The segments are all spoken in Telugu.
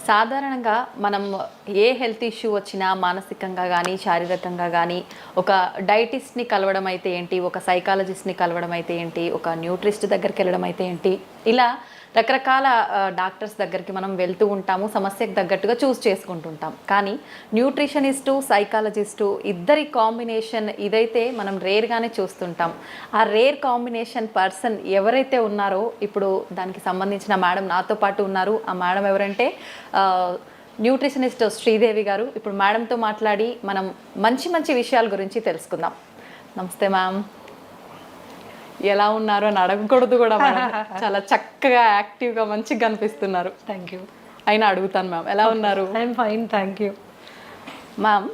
సాధారణంగా మనం ఏ హెల్త్ ఇష్యూ వచ్చినా మానసికంగా కానీ శారీరకంగా కానీ ఒక డైటిస్ట్ని కలవడం అయితే ఏంటి, ఒక సైకాలజిస్ట్ని కలవడం అయితే ఏంటి, ఒక న్యూట్రిస్ట్ దగ్గరికి వెళ్ళడం అయితే ఏంటి, ఇలా రకరకాల డాక్టర్స్ దగ్గరికి మనం వెళ్తూ ఉంటాము, సమస్యకు తగ్గట్టుగా చూస్ చేసుకుంటుంటాం. కానీ న్యూట్రిషనిస్టు సైకాలజిస్టు ఇద్దరి కాంబినేషన్ ఇదైతే మనం రేర్గానే చూస్తుంటాం. ఆ రేర్ కాంబినేషన్ పర్సన్ ఎవరైతే ఉన్నారో ఇప్పుడు దానికి సంబంధించిన మేడం నాతో పాటు ఉన్నారు. ఆ మేడం ఎవరంటే న్యూట్రిషనిస్ట్ శ్రీదేవి గారు. ఇప్పుడు మేడంతో మాట్లాడి మనం మంచి మంచి విషయాల గురించి తెలుసుకుందాం. నమస్తే మ్యామ్. ఎలా ఉన్నారు అని అడగకూడదు కూడా మేడం. చాలా చక్కగా యాక్టివ్గా మంచిగా కనిపిస్తున్నారు. Thank you. అయినా అడుగుతాను మ్యామ్, ఎలా ఉన్నారు? I'm fine, thank you. Ma'am,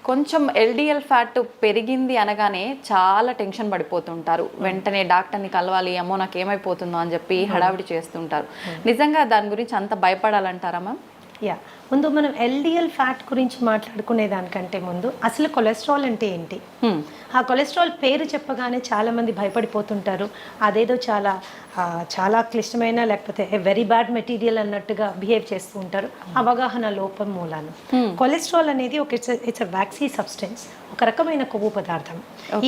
కొంచెం ఎల్డిఎల్ ఫ్యాట్ పెరిగింది అనగానే చాలా టెన్షన్ పడిపోతుంటారు. వెంటనే డాక్టర్ని కలవాలి, అమ్మో నాకు ఏమైపోతుందో అని చెప్పి హడావిడి చేస్తుంటారు. నిజంగా దాని గురించి అంత భయపడాలంటారా మ్యామ్? యా, ముందు మనం ఎల్డిఎల్ ఫ్యాట్ గురించి మాట్లాడుకునే దానికంటే ముందు అసలు కొలెస్ట్రాల్ అంటే ఏంటి? ఆ కొలెస్ట్రాల్ పేరు చెప్పగానే చాలామంది భయపడిపోతుంటారు. అదేదో చాలా క్లిష్టమైన లేకపోతే వెరీ బ్యాడ్ మెటీరియల్ అన్నట్టుగా బిహేవ్ చేస్తూ ఉంటారు, అవగాహన లోపం మూలాన. కొలెస్ట్రాల్ అనేది ఇట్స్ అ వ్యాక్సీ సబ్స్టెన్స్, ఒక రకమైన కొవ్వు పదార్థం.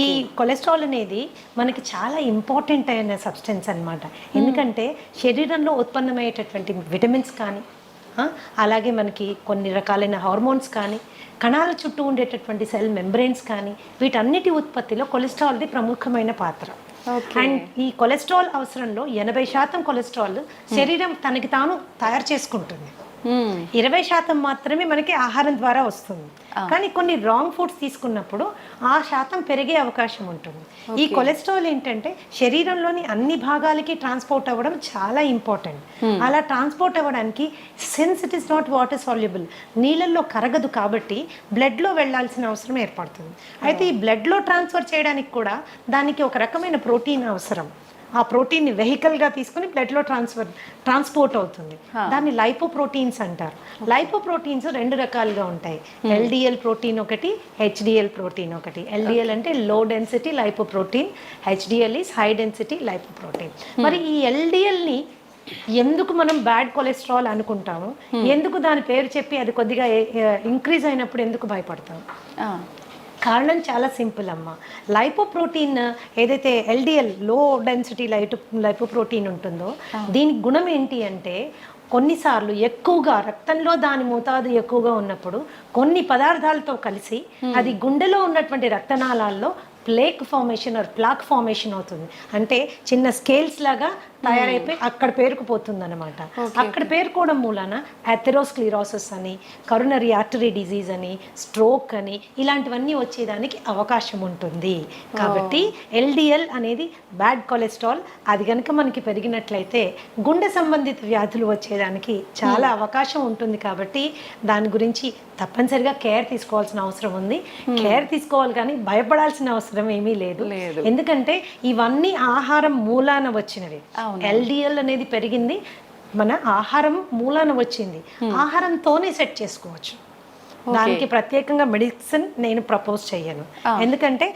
ఈ కొలెస్ట్రాల్ అనేది మనకి చాలా ఇంపార్టెంట్ అయిన సబ్స్టెన్స్ అన్నమాట. ఎందుకంటే శరీరంలో ఉత్పన్నమయ్యేటటువంటి విటమిన్స్ కానీ, అలాగే మనకి కొన్ని రకాలైన హార్మోన్స్ కానీ, కణాల చుట్టూ ఉండేటటువంటి సెల్ మెంబ్రెయిన్స్ కానీ, వీటన్నిటి ఉత్పత్తిలో కొలెస్ట్రాల్ది ప్రముఖమైన పాత్ర. అండ్ ఈ కొలెస్ట్రాల్ అవసరంలో 80% కొలెస్ట్రాల్ శరీరం తనకి తాను తయారు చేసుకుంటుంది. 20% మాత్రమే మనకి ఆహారం ద్వారా వస్తుంది. కానీ కొన్ని రాంగ్ ఫుడ్స్ తీసుకున్నప్పుడు ఆ శాతం పెరిగే అవకాశం ఉంటుంది. ఈ కొలెస్ట్రాల్ ఏంటంటే శరీరంలోని అన్ని భాగాలకి ట్రాన్స్పోర్ట్ అవ్వడం చాలా ఇంపార్టెంట్. అలా ట్రాన్స్పోర్ట్ అవ్వడానికి, since it is not water soluble, నీళ్ళల్లో కరగదు కాబట్టి బ్లడ్లో వెళ్ళాల్సిన అవసరం ఏర్పడుతుంది. అయితే ఈ బ్లడ్లో ట్రాన్స్ఫర్ చేయడానికి కూడా దానికి ఒక రకమైన ప్రోటీన్ అవసరం. ఆ ప్రోటీన్ని వెహికల్గా తీసుకుని బ్లడ్లో ట్రాన్స్పోర్ట్ అవుతుంది. దాన్ని లైపోప్రోటీన్స్ అంటారు. లైపోప్రోటీన్స్ 2 రకాలుగా ఉంటాయి. ఎల్డిఎల్ ప్రోటీన్ ఒకటి, హెచ్డిఎల్ ప్రోటీన్ ఒకటి. ఎల్డిఎల్ అంటే low density lipoprotein, HDL is high density lipoprotein. మరి ఈ ఎల్డిఎల్ని ఎందుకు మనం బ్యాడ్ కొలెస్ట్రాల్ అనుకుంటాము, ఎందుకు దాని పేరు చెప్పి అది కొద్దిగా ఇంక్రీజ్ అయినప్పుడు ఎందుకు భయపడతాము? కారణం చాలా సింపుల్ అమ్మ. లైపోప్రోటీన్ ఏదైతే ఎల్డిఎల్ లో డెన్సిటీ లైపోప్రోటీన్ ఉంటుందో, దీని గుణం ఏంటి అంటే కొన్నిసార్లు ఎక్కువగా రక్తంలో దాని మోతాదు ఎక్కువగా ఉన్నప్పుడు కొన్ని పదార్థాలతో కలిసి అది గుండెలో ఉన్నటువంటి రక్తనాళాల్లో plaque formation or plaque formation అవుతుంది. అంటే చిన్న స్కేల్స్ లాగా తయారైపోయి అక్కడ పేరుకుపోతుంది అనమాట. అక్కడ పేరుకోవడం మూలాన అథెరోస్క్లిరోసిస్ అని, కరోనరీ ఆర్టరీ డిజీజ్ అని, స్ట్రోక్ అని, ఇలాంటివన్నీ వచ్చేదానికి అవకాశం ఉంటుంది. కాబట్టి ఎల్డిఎల్ అనేది బ్యాడ్ కొలెస్ట్రాల్. అది కనుక మనకి పెరిగినట్లయితే గుండె సంబంధిత వ్యాధులు వచ్చేదానికి చాలా అవకాశం ఉంటుంది. కాబట్టి దాని గురించి తప్పనిసరిగా కేర్ తీసుకోవాల్సిన అవసరం ఉంది. కేర్ తీసుకోవాలి కానీ భయపడాల్సిన అవసరం ఏమీ లేదు. ఎందుకంటే ఇవన్నీ ఆహారం మూలాన వచ్చినవి. ఎల్డిఎల్ అనేది పెరిగింది మన ఆహారం మూలాన వచ్చింది. ఆహారంతోనే సెట్ చేసుకోవచ్చు. దానికి ప్రత్యేకంగా మెడిసిన్ నేను ప్రపోజ్ చేయను. ఎందుకంటే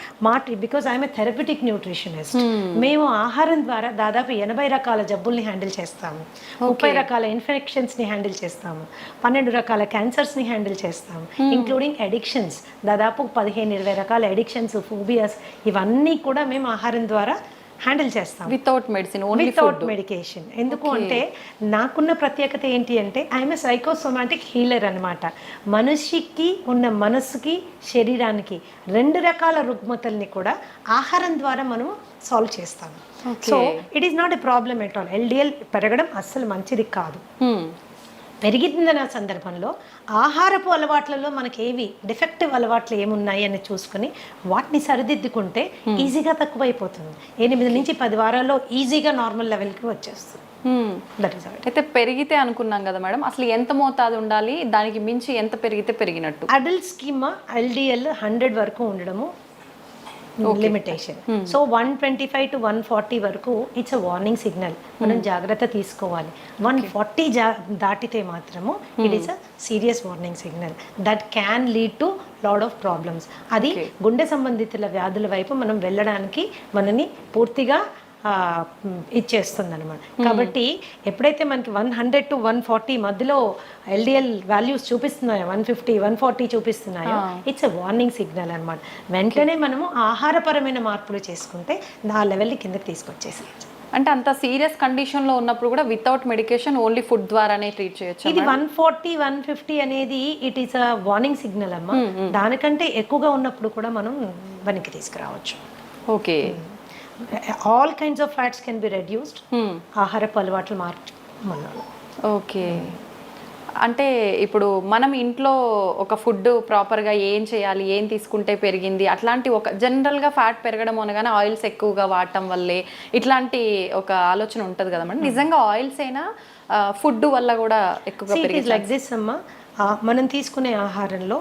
because I'm A therapeutic nutritionist. మేము ఆహారం ద్వారా దాదాపు 80 రకాల జబ్బుల్ని హ్యాండిల్ చేస్తాము, 30 రకాల ఇన్ఫెక్షన్స్ని హ్యాండిల్ చేస్తాము, 12 రకాల క్యాన్సర్స్ని హ్యాండిల్ చేస్తాము, ఇంక్లూడింగ్ అడిక్షన్స్. దాదాపు 15-20 రకాల అడిక్షన్స్, ఫోబియాస్, ఇవన్నీ కూడా మేము ఆహారం ద్వారా హ్యాండిల్ చేస్తాం. Without medicine, without medication. ఎందుకు అంటే నాకున్న ప్రత్యేకత ఏంటి అంటే ఐఎమ్ ఏ సైకోసోమాటిక్ హీలర్ అనమాట. మనిషికి ఉన్న మనసుకి, శరీరానికి 2 రకాల రుగ్మతల్ని కూడా ఆహారం ద్వారా మనము సాల్వ్ చేస్తాము. So it is not a problem at all. LDL పెరగడం అస్సలు మంచిది కాదు. పెరిగిందన్న సందర్భంలో ఆహారపు అలవాట్లలో మనకి ఏవి డిఫెక్టివ్ అలవాట్లు ఏమున్నాయి అని చూసుకుని వాటిని సరిదిద్దుకుంటే ఈజీగా తక్కువైపోతుంది. 8 నుంచి 10 వారాల్లో ఈజీగా నార్మల్ లెవెల్కి వచ్చేస్తుంది. అయితే పెరిగితే అనుకున్నాం కదా మేడం, అసలు ఎంత మోతాదు ఉండాలి, దానికి మించి ఎంత పెరిగితే పెరిగినట్టు? అడల్ట్స్కి ఎల్డిఎల్ 100 వరకు ఉండడము లిమిటేషన్. సో 125 to 140 వరకు ఇట్స్ అ వార్నింగ్ సిగ్నల్. మనం జాగ్రత్త తీసుకోవాలి. 140 దాటితే మాత్రము it is a serious warning signal that can lead to lot of problems. అది గుండె సంబంధిత వ్యాధుల వైపు మనం వెళ్ళడానికి మనని పూర్తిగా ఇచ్చేస్తుంది అనమాట. కాబట్టి ఎప్పుడైతే మనకి 100 to 140 మధ్యలో ఎల్డిఎల్ వాల్యూస్ చూపిస్తున్నాయో, 150 140 చూపిస్తున్నాయో, ఇట్స్ ఎ వార్నింగ్ సిగ్నల్ అనమాట. వెంటనే మనము ఆహారపరమైన మార్పులు చేసుకుంటే ఆ లెవెల్ని కిందకి తీసుకొచ్చేసేయచ్చు. అంటే అంత సీరియస్ కండిషన్లో ఉన్నప్పుడు కూడా వితౌట్ మెడికేషన్ ఓన్లీ ఫుడ్ ద్వారానే ట్రీట్ చేయొచ్చు. ఇది 140 150 అనేది it is a warning signal అమ్మా. దానికంటే ఎక్కువగా ఉన్నప్పుడు కూడా మనం వెనక్కి తీసుకురావచ్చు. Okay, all kinds of fats can be reduced ఆహారపు అలవాట్లు మార్చడం. ఓకే, అంటే ఇప్పుడు మనం ఇంట్లో ఒక ఫుడ్ ప్రాపర్గా ఏం చేయాలి, ఏం తీసుకుంటే పెరిగింది, అట్లాంటి ఒక జనరల్గా ఫ్యాట్ పెరగడం అనగానే ఆయిల్స్ ఎక్కువగా వాడటం వల్లే ఇట్లాంటి ఒక ఆలోచన ఉంటుంది కదా మేడం. నిజంగా ఆయిల్స్ అయినా ఫుడ్ వల్ల కూడా ఎక్కువగా పెరిగింది? లైక్ దిస్ అమ్మా, మనం తీసుకునే ఆహారంలో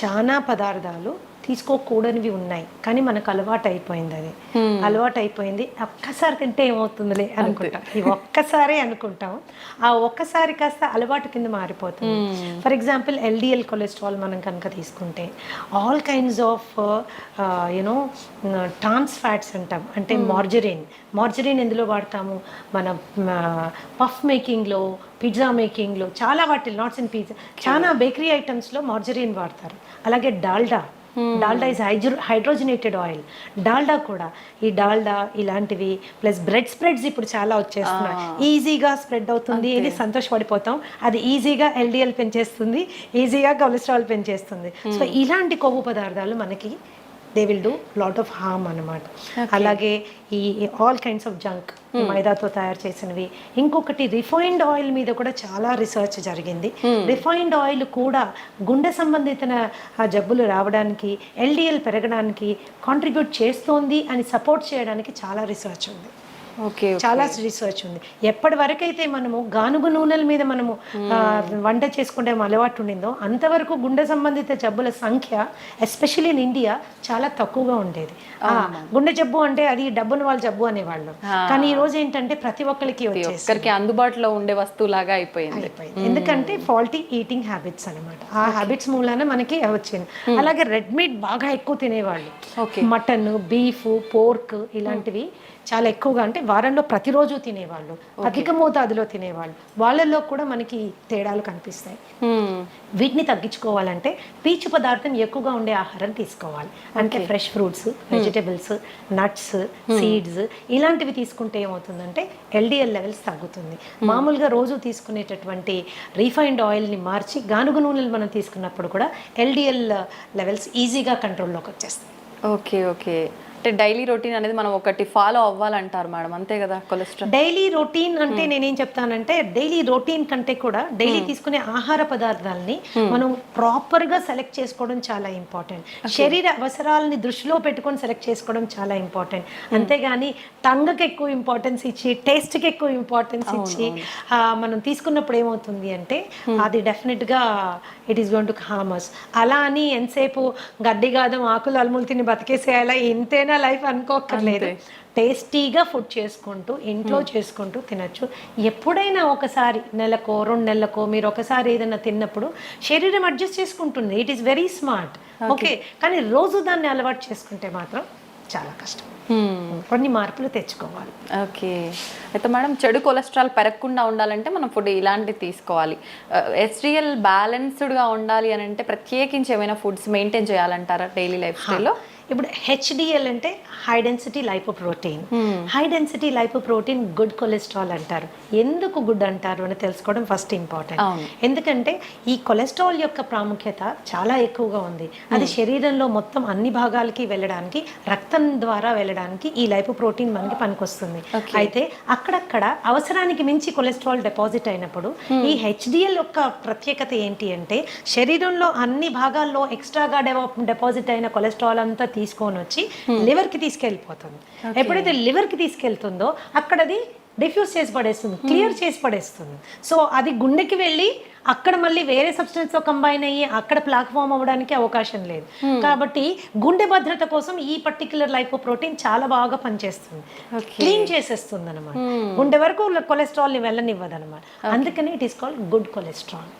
చాలా పదార్థాలు తీసుకోకూడనివి ఉన్నాయి, కానీ మనకు అలవాటు అయిపోయింది. అది అలవాటు అయిపోయింది. ఒక్కసారి తింటే ఏమవుతుందిలే అనుకుంటాం, ఇవి ఒక్కసారి అనుకుంటాం. ఆ ఒక్కసారి కాస్త అలవాటు కింద మారిపోతుంది. ఫర్ ఎగ్జాంపుల్ ఎల్డిఎల్ కొలెస్ట్రాల్ మనం కనుక తీసుకుంటే all kinds of you know trans fats అంటాం. అంటే మార్జరీన్ ఎందులో వాడతాము? మన పఫ్ మేకింగ్లో, పిజ్జా మేకింగ్లో, చాలా వాటిలో, నాట్స్ ఇన్ పిజ్జా, చాలా బేకరీ ఐటమ్స్లో మార్జరీన్ వాడతారు. అలాగే Dalda is hydrogenated oil. Dalda కూడా, ఈ డాల్డా ఇలాంటివి ప్లస్ బ్రెడ్ స్ప్రెడ్స్ ఇప్పుడు చాలా వచ్చేస్తున్నాయి. ఈజీగా స్ప్రెడ్ అవుతుంది, ఇది సంతోషపడిపోతాం. అది ఈజీగా ఎల్డిఎల్ పెంచేస్తుంది, ఈజీగా కొలెస్ట్రాల్ పెంచేస్తుంది. సో ఇలాంటి కొవ్వు పదార్థాలు మనకి they will do lot of harm అన్నమాట. అలాగే ఈ ఆల్ కైండ్స్ ఆఫ్ జంక్, మైదాతో తయారు చేసినవి. ఇంకొకటి రిఫైన్డ్ ఆయిల్ మీద కూడా చాలా రీసెర్చ్ జరిగింది. రిఫైన్డ్ ఆయిల్ కూడా గుండె సంబంధిత జబ్బులు రావడానికి, ఎల్డిఎల్ పెరగడానికి కాంట్రిబ్యూట్ చేస్తోంది అని సపోర్ట్ చేయడానికి చాలా రీసెర్చ్ ఉంది. చాలా రీసెర్చ్ ఉంది. ఎప్పటి వరకైతే మనము గానుగు నూనెల మీద మనము వంట చేసుకుంటే అలవాటు ఉండిందో అంతవరకు గుండె సంబంధిత జబ్బుల సంఖ్య ఎస్పెషల్లీ ఇన్ ఇండియా చాలా తక్కువగా ఉండేది. గుండె జబ్బు అంటే అది డబ్బును వాళ్ళ జబ్బు అనేవాళ్ళు, కానీ ఈ రోజు ఏంటంటే ప్రతి ఒక్కరికి వచ్చేసరికి అందుబాటులో ఉండే వస్తువులాగా అయిపోయింది. ఎందుకంటే ఫాల్టీ ఈటింగ్ హ్యాబిట్స్ అనమాట. ఆ హ్యాబిట్స్ మూలాన మనకి వచ్చింది. అలాగే రెడ్ మీట్ బాగా ఎక్కువ తినేవాళ్ళు, మటన్, బీఫ్, పోర్క్ ఇలాంటివి చాలా ఎక్కువగా, అంటే వారంలో ప్రతిరోజు తినేవాళ్ళు, అధిక మోతాదులో తినేవాళ్ళు, వాళ్ళల్లో కూడా మనకి తేడాలు కనిపిస్తాయి. వీటిని తగ్గించుకోవాలంటే పీచు పదార్థం ఎక్కువగా ఉండే ఆహారం తీసుకోవాలి. అంటే fresh fruits, vegetables, nuts, seeds ఇలాంటివి తీసుకుంటే ఏమవుతుందంటే ఎల్డిఎల్ లెవెల్స్ తగ్గుతుంది. మామూలుగా రోజు తీసుకునేటటువంటి రీఫైన్డ్ ఆయిల్ని మార్చి గానుగు నూనెలు మనం తీసుకున్నప్పుడు కూడా ఎల్డిఎల్ లెవెల్స్ ఈజీగా కంట్రోల్లోకి వచ్చేస్తాయి. ఓకే, అంటే డైలీ రొటీన్ అనేది మనం ఒకటి ఫాలో అవ్వాలంటారు మేడం, అంతే కదా? కొలెస్ట్రాల్ డైలీ రొటీన్ అంటే నేనేం చెప్తానంటే డైలీ రొటీన్ కంటే కూడా డైలీ తీసుకునే ఆహార పదార్థాలని మనం ప్రాపర్గా సెలెక్ట్ చేసుకోవడం చాలా ఇంపార్టెంట్. శరీర అవసరాలని దృష్టిలో పెట్టుకొని సెలెక్ట్ చేసుకోవడం చాలా ఇంపార్టెంట్. అంతేగాని టంగ్కి ఎక్కువ ఇంపార్టెన్స్ ఇచ్చి, టేస్ట్కి ఎక్కువ ఇంపార్టెన్స్ ఇచ్చి మనం తీసుకున్నప్పుడు ఏమవుతుంది అంటే అది డెఫినెట్గా it is going to harm us. అలా అని ఎంతసేపు గడ్డి గాదం ఆకులు అలుములు తిని బతికేసేయాలా, ఇంతేనా లైఫ్ అనుకోక్కర్లేదు. టేస్టీగా ఫుడ్ చేసుకుంటూ ఇంట్లో చేసుకుంటూ తినచ్చు. ఎప్పుడైనా ఒకసారి నెలకో 2 నెలలకో మీరు ఒకసారి ఏదైనా తిన్నప్పుడు శరీరం అడ్జస్ట్ చేసుకుంటుంది. It is very smart. Okay, కానీ రోజు దాన్ని అలవాటు చేసుకుంటే మాత్రం చాలా కష్టం. కొన్ని మార్పులు తెచ్చుకోవాలి. ఓకే, అయితే మేడం చెడు కొలెస్ట్రాల్ పెరగకుండా ఉండాలంటే మనం ఫుడ్ ఇలాంటివి తీసుకోవాలి. HDL బ్యాలెన్స్డ్గా ఉండాలి అని అంటే ప్రత్యేకించి ఏమైనా ఫుడ్స్ మెయింటైన్ చేయాలంటారా డైలీ లైఫ్ స్టైల్లో? ఇప్పుడు HDL అంటే high density lipoprotein. High density lipoprotein good cholesterol అంటారు. ఎందుకు గుడ్ అంటారు అని తెలుసుకోవడం ఫస్ట్ ఇంపార్టెంట్. ఎందుకంటే ఈ కొలెస్ట్రాల్ యొక్క ప్రాముఖ్యత చాలా ఎక్కువగా ఉంది. అది శరీరంలో మొత్తం అన్ని భాగాలకి వెళ్ళడానికి, రక్తం ద్వారా వెళ్ళడానికి ఈ లైపోప్రోటీన్ మనకి పనికొస్తుంది. అయితే అక్కడక్కడ అవసరానికి మించి కొలెస్ట్రాల్ డిపాజిట్ అయినప్పుడు ఈ HDL యొక్క ప్రత్యేకత ఏంటి అంటే శరీరంలో అన్ని భాగాల్లో ఎక్స్ట్రాగా డిపాజిట్ అయిన కొలెస్ట్రాల్ అంతా తీసుకొని వచ్చి లివర్కి తీసుకెళ్ళిపోతుంది. ఎప్పుడైతే లివర్కి తీసుకెళ్తుందో అక్కడ అది డిఫ్యూజ్ చేసి పడేస్తుంది, క్లియర్ చేసి పడేస్తుంది. సో అది గుండెకి వెళ్ళి అక్కడ మళ్ళీ వేరే సబ్స్టెన్స్తో కంబైన్ అయ్యి అక్కడ ప్లాక్ ఫామ్ అవ్వడానికి అవకాశం లేదు. కాబట్టి గుండె భద్రత కోసం ఈ పర్టికులర్ లైపోప్రోటీన్ చాలా బాగా పనిచేస్తుంది, క్లీన్ చేసేస్తుంది అనమాట. గుండె వరకు కొలెస్ట్రాల్ని వెళ్ళనివ్వదు అనమాట. అందుకని it is called good cholesterol.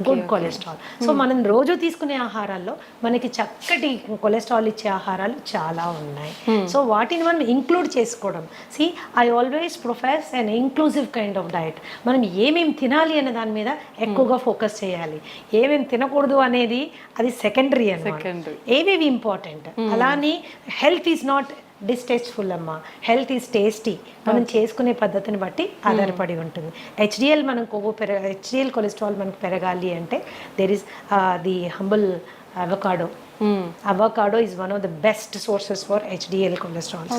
Good cholesterol. So మనం రోజు తీసుకునే ఆహారాల్లో మనకి చక్కటి కొలెస్ట్రాల్ ఇచ్చే ఆహారాలు చాలా ఉన్నాయి. సో వాటిని మనం ఇంక్లూడ్ చేసుకోవడం. So I always profess an inclusive kind of diet. మనం ఏమేమి తినాలి అనే దాని మీద ఎక్కువగా ఫోకస్ చేయాలి. ఏమేమి తినకూడదు అనేది అది సెకండరీ అన్నమాట. ఏవేవి ఇంపార్టెంట్. అలానే హెల్త్ ఈజ్ నాట్ డిస్టేస్ట్ఫుల్ అమ్మా, హెల్త్ ఈజ్ టేస్టీ. మనం చేసుకునే పద్ధతిని బట్టి ఆధారపడి ఉంటుంది. హెచ్డిఎల్ మనం హెచ్డిఎల్ కొలెస్ట్రాల్ మనకు పెరగాలి అంటే there is the humble avocado. Avocado is one of the best sources for HDL cholesterol.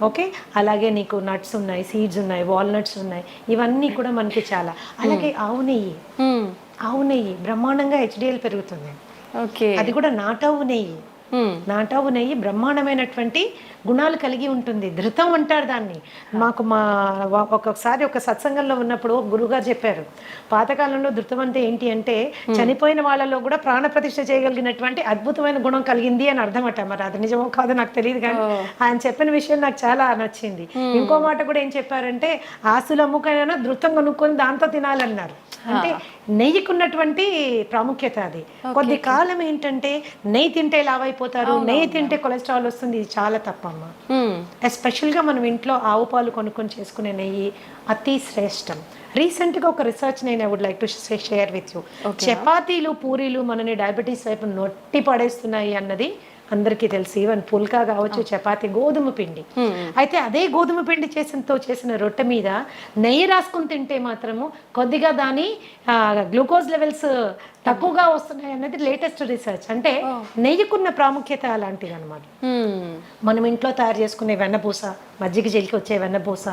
Okay, అలాగే నీకు నట్స్ ఉన్నాయి, సీడ్స్ ఉన్నాయి, వాల్నట్స్ ఉన్నాయి, ఇవన్నీ కూడా మనకి చాలా. అలాగే ఆవు నెయ్యి బ్రహ్మాండంగా హెచ్డిఎల్ పెరుగుతుంది. అది కూడా నాటావు నెయ్యి. నాటావు నెయ్యి బ్రహ్మాండమైనటువంటి గుణాలు కలిగి ఉంటుంది. ధృతం అంటారు దాన్ని. మాకు ఒక్కొక్కసారి ఒక సత్సంగంలో ఉన్నప్పుడు గురువుగారు చెప్పారు, పాతకాలంలో ధృతం అంటే ఏంటి అంటే చనిపోయిన వాళ్ళలో కూడా ప్రాణ ప్రతిష్ఠ చేయగలిగినటువంటి అద్భుతమైన గుణం కలిగింది అని అర్థమట. మరి అది నిజమో కాదో నాకు తెలియదు, కానీ ఆయన చెప్పిన విషయం నాకు చాలా నచ్చింది. ఇంకో మాట కూడా ఏం చెప్పారంటే ఆస్తులు అమ్ముకైనా ధృతం కొనుక్కొని దాంతో తినాలన్నారు. అంటే నెయ్యికి ఉన్నటువంటి ప్రాముఖ్యత అది. కొద్ది కాలం ఏంటంటే నెయ్యి తింటే లావైపోతారు, నెయ్యి తింటే కొలెస్ట్రాల్ వస్తుంది. ఇది చాలా తప్పమ్మా. ఎస్పెషల్గా మనం ఇంట్లో ఆవు పాలు కొనుక్కొని చేసుకునే నెయ్యి అతి శ్రేష్టం. రీసెంట్గా ఒక రీసెర్చ్ నేను I would like to share with you. చపాతీలు పూరీలు మనని డయాబెటీస్ వైపు నొట్టి పడేస్తున్నాయి అన్నది అందరికీ తెలుసు. ఈవెన్ పుల్కా కావచ్చు, చపాతి, గోధుమ పిండి. అయితే అదే గోధుమ పిండి చేసిన రొట్టె మీద నెయ్యి రాసుకుని తింటే మాత్రము కొద్దిగా దాని గ్లూకోజ్ లెవెల్స్ తక్కువగా వస్తున్నాయి అన్నది లేటెస్ట్ రీసెర్చ్. అంటే నెయ్యికున్న ప్రాముఖ్యత అలాంటిది అనమాట. మనం ఇంట్లో తయారు చేసుకునే వెన్నపూస, మజ్జిగ జల్లికి వచ్చే వెన్నపూస,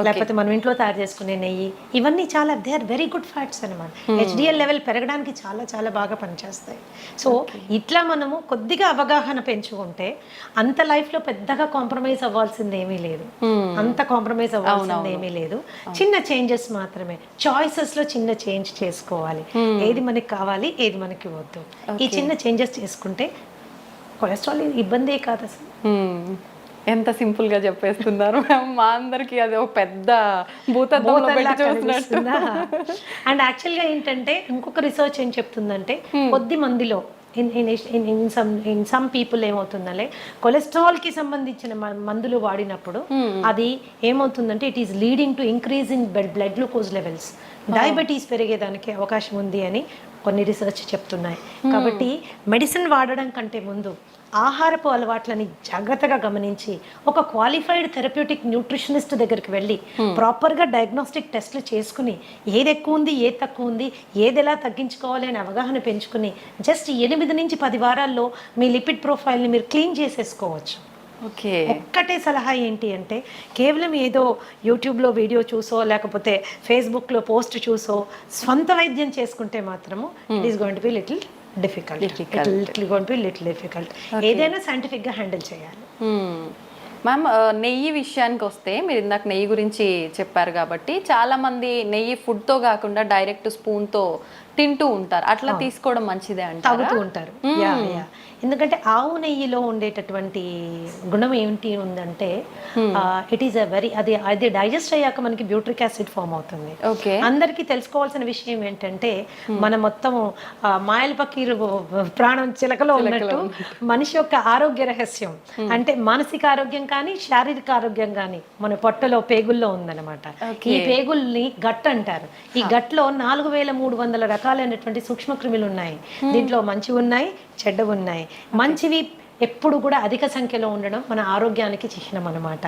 లేకపోతే మనం ఇంట్లో తయారు చేసుకునే నెయ్యి, ఇవన్నీ చాలా they are very good fats అనమాట. హెచ్డిఎల్ లెవెల్ పెరగడానికి చాలా చాలా బాగా పనిచేస్తాయి. సో ఇట్లా మనము కొద్దిగా అవగాహన పెంచుకుంటే అంత లైఫ్లో పెద్దగా కాంప్రమైజ్ అవ్వాల్సింది ఏమీ లేదు. అంత కాంప్రమైజ్ అవ్వాల్సింది ఏమీ లేదు. చిన్న చేంజెస్ మాత్రమే, చాయిసెస్లో చిన్న చేంజ్ చేసుకోవాలి. ఏది మనకి కావాలి, ఏది మనకి వద్దు, ఈ చిన్న చేంజెస్ చేసుకుంటే కొలెస్ట్రాల్ ఇబ్బందే కాదు అసలు. ఎంత సింపుల్ గా చెప్పేస్తున్నారు మా అందరికి. అది ఒక పెద్ద భూతద్దంలో పెట్టి చూస్తున్నట్టు. అండ్ యాక్చువల్గా ఏంటంటే ఇంకొక రీసెర్చ్ ఏం చెప్తుందంటే కొద్ది మందిలో ఇన్ సమ్ పీపుల్ ఏమవుతుందంటే కొలెస్ట్రాల్ కి సంబంధించిన మందులు వాడినప్పుడు అది ఏమవుతుందంటే it is leading to increase in blood glucose levels, diabetes పెరిగేదానికి అవకాశం ఉంది అని కొన్ని రీసెర్చ్ చెప్తున్నాయి. కాబట్టి మెడిసిన్ వాడడం కంటే ముందు ఆహారపు అలవాట్లని జాగ్రత్తగా గమనించి ఒక క్వాలిఫైడ్ థెరప్యూటిక్ న్యూట్రిషనిస్ట్ దగ్గరికి వెళ్ళి ప్రాపర్గా డయాగ్నోస్టిక్ టెస్ట్లు చేసుకుని ఏది ఎక్కువ ఉంది, ఏది తక్కువ ఉంది, ఏది ఎలా తగ్గించుకోవాలి అని అవగాహన పెంచుకుని జస్ట్ 8 నుంచి 10 వారాల్లో మీ లిపిడ్ ప్రొఫైల్ని మీరు క్లీన్ చేసేసుకోవచ్చు. ఒక్కటే సలహా ఏంటి అంటే కేవలం ఏదో యూట్యూబ్లో వీడియో చూసో లేకపోతే ఫేస్బుక్లో పోస్ట్ చూసో స్వంత వైద్యం చేసుకుంటే మాత్రము it is going to be little difficult. ఏదైనా సైంటిఫిక్గా హ్యాండిల్ చేయాలి. మ్యామ్, నెయ్యి విషయానికి వస్తే మీరు ఇందాక నెయ్యి గురించి చెప్పారు కాబట్టి చాలా మంది నెయ్యి ఫుడ్తో కాకుండా డైరెక్ట్ స్పూన్తో తింటూ ఉంటారు. అట్లా తీసుకోవడం మంచిదే అంటే తాగుతూ ఉంటారు. ఎందుకంటే ఆవు నెయ్యిలో ఉండేటటువంటి గుణం ఏంటి ఉందంటే ఇట్ ఈస్ అది డైజెస్ట్ అయ్యాక మనకి బ్యూట్రిక్ యాసిడ్ ఫామ్ అవుతుంది. అందరికీ తెలుసుకోవాల్సిన విషయం ఏంటంటే మన మొత్తం మాయల పకీరు ప్రాణం చిలకలో ఉన్నట్టు మనిషి యొక్క ఆరోగ్య రహస్యం అంటే మానసిక ఆరోగ్యం కానీ శారీరక ఆరోగ్యం కానీ మన పొట్టలో పేగుల్లో ఉందన్నమాట. ఈ పేగుల్ని గట్ అంటారు. ఈ గట్లో 4300 రకాలైనటువంటి సూక్ష్మక్రిములు ఉన్నాయి. దీంట్లో మంచివి ఉన్నాయి, చెడ్డవి ఉన్నాయి. మంచివి ఎప్పుడు కూడా అధిక సంఖ్యలో ఉండడం మన ఆరోగ్యానికి చిహ్నం అన్నమాట.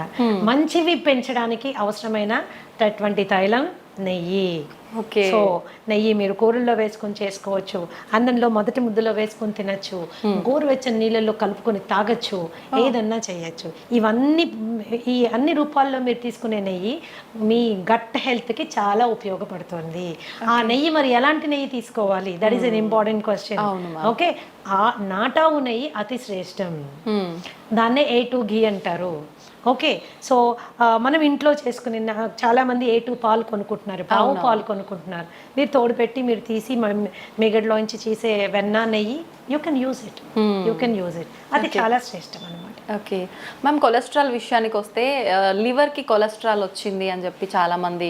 మంచివి పెంచడానికి అవసరమైనటువంటి తైలం నెయ్యి. సో నెయ్యి మీరు కూరల్లో వేసుకొని చేసుకోవచ్చు, అన్నంలో మొదటి ముద్దలో వేసుకొని తినచ్చు, గోరువెచ్చని నీళ్ళల్లో కలుపుకొని తాగొచ్చు, ఏదన్నా చేయొచ్చు. ఈ అన్ని రూపాల్లో మీరు తీసుకునే నెయ్యి మీ గట్ హెల్త్కి చాలా ఉపయోగపడుతుంది. ఆ నెయ్యి మరి ఎలాంటి నెయ్యి తీసుకోవాలి, that is an important question. Okay, ఆ నాటావు నెయ్యి అతి శ్రేష్టం. దాన్నే A2 ఘీ అంటారు. ఓకే, సో మనం ఇంట్లో చేసుకుని చాలామంది A2 పాలు కొనుక్కుంటున్నారు, ఆవు పాలు కొనుక్కుంటున్నారు. మీరు తోడు పెట్టి మీరు తీసి మిగడ్లోంచి చేసే వెన్న నెయ్యి యూ కెన్ యూజ్ ఇట్. అది చాలా శ్రేష్టం అన్నమాట. ఓకే మ్యామ్, కొలెస్ట్రాల్ విషయానికి వస్తే లివర్కి కొలెస్ట్రాల్ వచ్చింది అని చెప్పి చాలామంది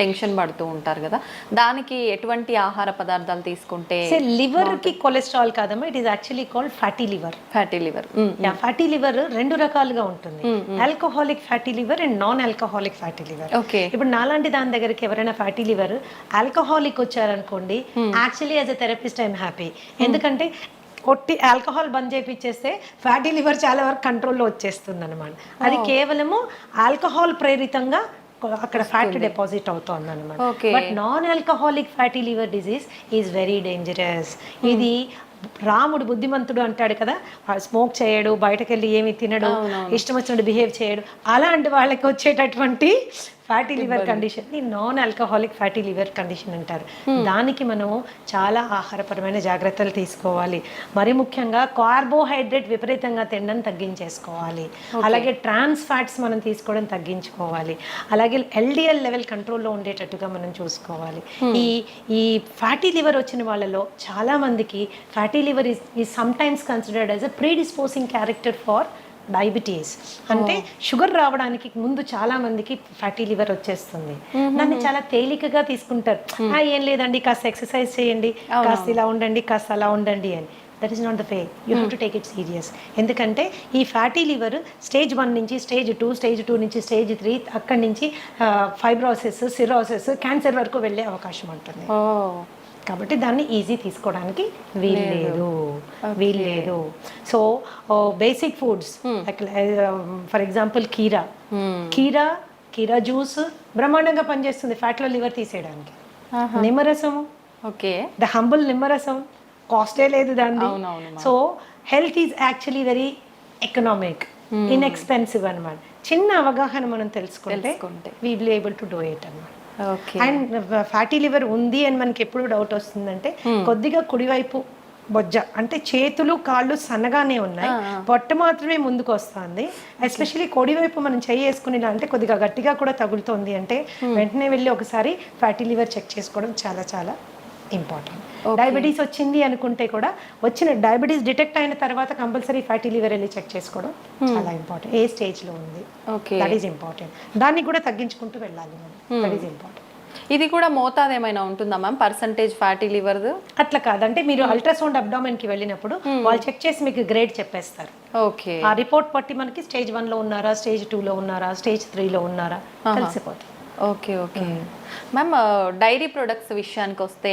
టెన్షన్ పడుతూ ఉంటారు కదా, దానికి ఎటువంటి ఆహార పదార్థాలు తీసుకుంటే? లివర్కి కొలెస్ట్రాల్ కాదమ్మా, it is actually called fatty liver. Fatty liver. Fatty liver రెండు రకాలుగా ఉంటుంది, alcoholic fatty liver and non alcoholic fatty liver. Okay. ఇప్పుడు నాలాంటి దాని దగ్గరికి ఎవరైనా ఫ్యాటీ లివర్ ఆల్కహాలిక్ వచ్చారనుకోండి, actually as a therapist I'm happy. ఎందుకంటే కొట్టి ఆల్కహాల్ బంద్ చేయించేస్తే ఫ్యాటీ లివర్ చాలా వరకు కంట్రోల్లో వచ్చేస్తుంది అనమాట. అది కేవలము ఆల్కహాల్ ప్రేరితంగా అక్కడ ఫ్యాట్ డిపాజిట్ అవుతుంది అనమాట. But non alcoholic fatty liver disease is very dangerous. ఇది రాముడు బుద్ధిమంతుడు అంటాడు కదా, స్మోక్ చేయడు, బయటకు వెళ్ళి ఏమి తినడు, ఇష్టం వచ్చినట్టు బిహేవ్ చేయడు, అలాంటి వాళ్ళకి వచ్చేటటువంటి ఫ్యాటీ లివర్ కండిషన్ ని non alcoholic fatty liver condition అంటారు. దానికి మనం చాలా ఆహారపరమైన జాగ్రత్తలు తీసుకోవాలి. మరి ముఖ్యంగా కార్బోహైడ్రేట్ విపరీతంగా తినడం తగ్గించేసుకోవాలి. అలాగే ట్రాన్స్ ఫ్యాట్స్ మనం తీసుకోవడం తగ్గించుకోవాలి. అలాగే ఎల్డిఎల్ లెవెల్ కంట్రోల్లో ఉండేటట్టుగా మనం చూసుకోవాలి. ఈ ఫ్యాటీ లివర్ వచ్చిన వాళ్ళలో చాలా మందికి fatty liver is sometimes considered as a predisposing character for diabetes. అంటే షుగర్ రావడానికి ముందు చాలా మందికి ఫ్యాటీ లివర్ వచ్చేస్తుంది. దాన్ని చాలా తేలికగా తీసుకుంటారు. ఏం లేదండి, కాస్త ఎక్సర్సైజ్ చేయండి, కాస్త ఇలా ఉండండి, కాస్త అలా ఉండండి అని. That is not the way. You have to take it serious. ఎందుకంటే ఈ ఫ్యాటీ లివర్ స్టేజ్ 1 నుంచి స్టేజ్ 2, స్టేజ్ 2 నుంచి స్టేజ్ 3, అక్కడి నుంచి ఫైబ్రోసిస్, సిరోసిస్, క్యాన్సర్ వరకు వెళ్ళే అవకాశం ఉంటుంది. కాబట్టి దాన్ని ఈజీ తీసుకోవడానికి వీల్లేదు. So basic foods for example కీరా జ్యూస్ బ్రహ్మాండంగా పనిచేస్తుంది ఫ్యాట్లో లివర్ తీసేయడానికి. నిమ్మరసము, ఓకే, ద హంబుల్ నిమ్మరసం, కాస్టే లేదు దాన్ని. So health is actually very economic, inexpensive అనమాట. చిన్న అవగాహన మనం తెలుసుకుంటే we will able to do it అన్నమాట. అండ్ ఫ్యాటీ లివర్ ఉంది అని మనకి ఎప్పుడు డౌట్ వస్తుందంటే, కొద్దిగా కుడివైపు బొజ్జ అంటే చేతులు కాళ్ళు సన్నగానే ఉన్నాయి, పొట్ట మాత్రమే ముందుకు వస్తుంది. ఎస్పెషల్లీ కుడివైపు మనం చెయ్యి వేసుకునేలా అంటే కొద్దిగా గట్టిగా కూడా తగులుతోంది అంటే వెంటనే వెళ్ళి ఒకసారి ఫ్యాటీ లివర్ చెక్ చేసుకోవడం చాలా చాలా ఇంపార్టెంట్. డయాబెటీస్ వచ్చింది అనుకుంటే కూడా వచ్చిన డయాబెటీస్ డిటెక్ట్ అయిన తర్వాత కంపల్సరీ ఫ్యాటీ లివర్ వెళ్ళి చెక్ చేసుకోవడం చాలా ఇంపార్టెంట్. ఏ స్టేజ్లో ఉంది, దట్ ఈస్ ఇంపార్టెంట్. దాన్ని కూడా తగ్గించుకుంటూ వెళ్ళాలి మనం, దట్ ఈస్ ఇంపార్టెంట్. ఇది కూడా మోతాదు ఏమైనా ఉంటుందా మ్యామ్, పర్సంటేజ్ ఫ్యాటీ లివర్? అట్లా కాదంటే మీరు అల్ట్రాసౌండ్ అబ్డామెన్ కి వెళ్ళినప్పుడు వాళ్ళు చెక్ చేసి మీకు గ్రేడ్ చెప్పేస్తారు. ఓకే. ఆ రిపోర్ట్ బట్టి మనకి స్టేజ్ 1 లో ఉన్నారా, స్టేజ్ 2 లో ఉన్నారా, స్టేజ్ 3 లో ఉన్నారా తెలిసిపోతుంది. Okay okay ma'am, dairy products విషయానికి వస్తే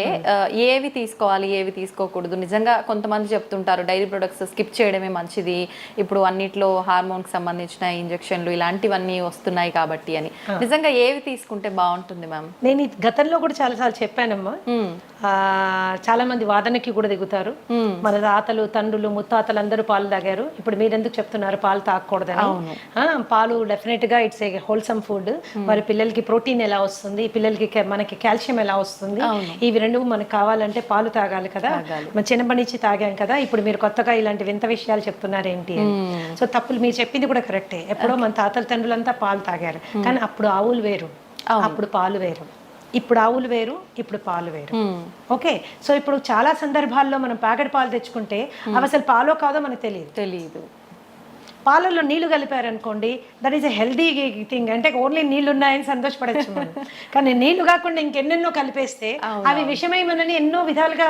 ఏవి తీసుకోవాలి, ఏవి తీసుకోకూడదు? నిజంగా కొంతమంది చెప్తుంటారు డైరీ ప్రొడక్ట్స్ స్కిప్ చేయడమే మంచిది, ఇప్పుడు అన్నిట్లో హార్మోన్కి సంబంధించిన ఇంజెక్షన్లు ఇలాంటివన్నీ వస్తున్నాయి కాబట్టి అని. నిజంగా ఏవి తీసుకుంటే బాగుంటుంది మ్యామ్? నేను గతంలో కూడా చాలాసార్లు చెప్పానమ్మా. చాలా మంది వాదనకి కూడా దిగుతారు. మన తాతలు, తండ్రులు, ముత్తాతలు అందరూ పాలు తాగారు, ఇప్పుడు మీరు ఎందుకు చెప్తున్నారు పాలు తాగకూడదని? పాలు డెఫినెట్ గా ఇట్స్ ఏ హోల్సమ్ ఫుడ్. మరి పిల్లలకి ప్రోటీన్ ఎలా వస్తుంది, పిల్లలకి మనకి కాల్షియం ఎలా వస్తుంది, ఇవి రెండు మనకు కావాలంటే పాలు తాగాలి కదా. మన చిన్నప్పటి నుంచి తాగాం కదా, ఇప్పుడు మీరు కొత్తగా ఇలాంటి వింత విషయాలు చెప్తున్నారు ఏంటి అని. సో తప్పులు మీరు చెప్పింది కూడా కరెక్టే. ఎప్పుడో మన తాతల తండ్రులంతా పాలు తాగారు, కానీ అప్పుడు ఆవులు వేరు, అప్పుడు పాలు వేరు. ఇప్పుడు ఆవులు వేరు, ఇప్పుడు పాలు వేరు. ఓకే. సో ఇప్పుడు చాలా సందర్భాల్లో మనం ప్యాకెట్ పాలు తెచ్చుకుంటే అవి అసలు పాలో కాదో మనకు తెలియదు. పాలల్లో నీళ్లు కలిపారనుకోండి, that is a healthy thing. అంటే ఓన్లీ నీళ్లు ఉన్నాయని సంతోషపడచ్చు మనం, కానీ నీళ్లు కాకుండా ఇంకెన్నెన్నో కలిపేస్తే అవి విషమై మనని ఎన్నో విధాలుగా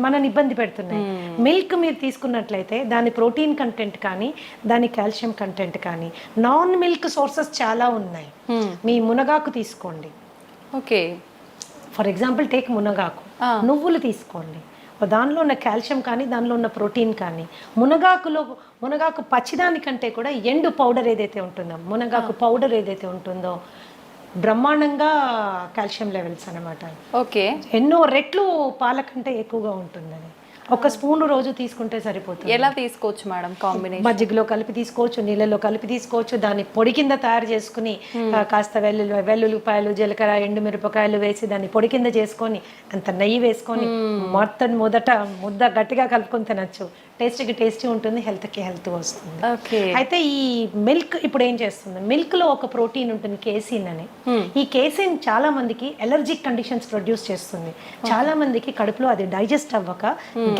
మనని ఇబ్బంది పెడుతున్నాయి. మిల్క్ మీరు తీసుకున్నట్లయితే దాని ప్రోటీన్ కంటెంట్ కానీ, దాని కాల్షియం కంటెంట్ కానీ, నాన్ మిల్క్ సోర్సెస్ చాలా ఉన్నాయి. మీ మునగాకు తీసుకోండి, ఓకే, ఫర్ ఎగ్జాంపుల్ టేక్ మునగాకు. నువ్వులు తీసుకోండి, దానిలో ఉన్న కాల్షియం కానీ, దానిలో ఉన్న ప్రోటీన్ కానీ. మునగాకు పచ్చిదానికంటే కూడా ఎండు పౌడర్ ఏదైతే ఉంటుందో, మునగాకు పౌడర్ ఏదైతే ఉంటుందో బ్రహ్మాండంగా కాల్షియం లెవెల్స్ అనమాట. ఓకే. ఎన్నో రెట్లు పాల కంటే ఎక్కువగా ఉంటుందని. ఒక స్పూన్ రోజు తీసుకుంటే సరిపోతుంది. ఎలా తీసుకోవచ్చు మేడం? కాంబినేషన్ మజ్జిగలో కలిపి తీసుకోవచ్చు, నీళ్ళలో కలిపి తీసుకోవచ్చు. దాన్ని పొడి కింద తయారు చేసుకుని కాస్త వెల్లుల్లిపాయలు, జీలకర్ర, ఎండుమిరపకాయలు వేసి దాన్ని పొడి కింద చేసుకొని అంత నెయ్యి వేసుకొని మొదట ముద్ద గట్టిగా కలుపుకొని తినచ్చు. టేస్టీ ఉంటుంది, హెల్త్కి హెల్త్ వస్తుంది. ఓకే. అయితే ఈ మిల్క్ ఇప్పుడు ఏం చేస్తుంది, మిల్క్లో ఒక ప్రోటీన్ ఉంటుంది కేసిన్ అని. ఈ కేసిన్ చాలా మందికి ఎలర్జిక్ కండిషన్స్ ప్రొడ్యూస్ చేస్తుంది. చాలా మందికి కడుపులో అది డైజెస్ట్ అవ్వక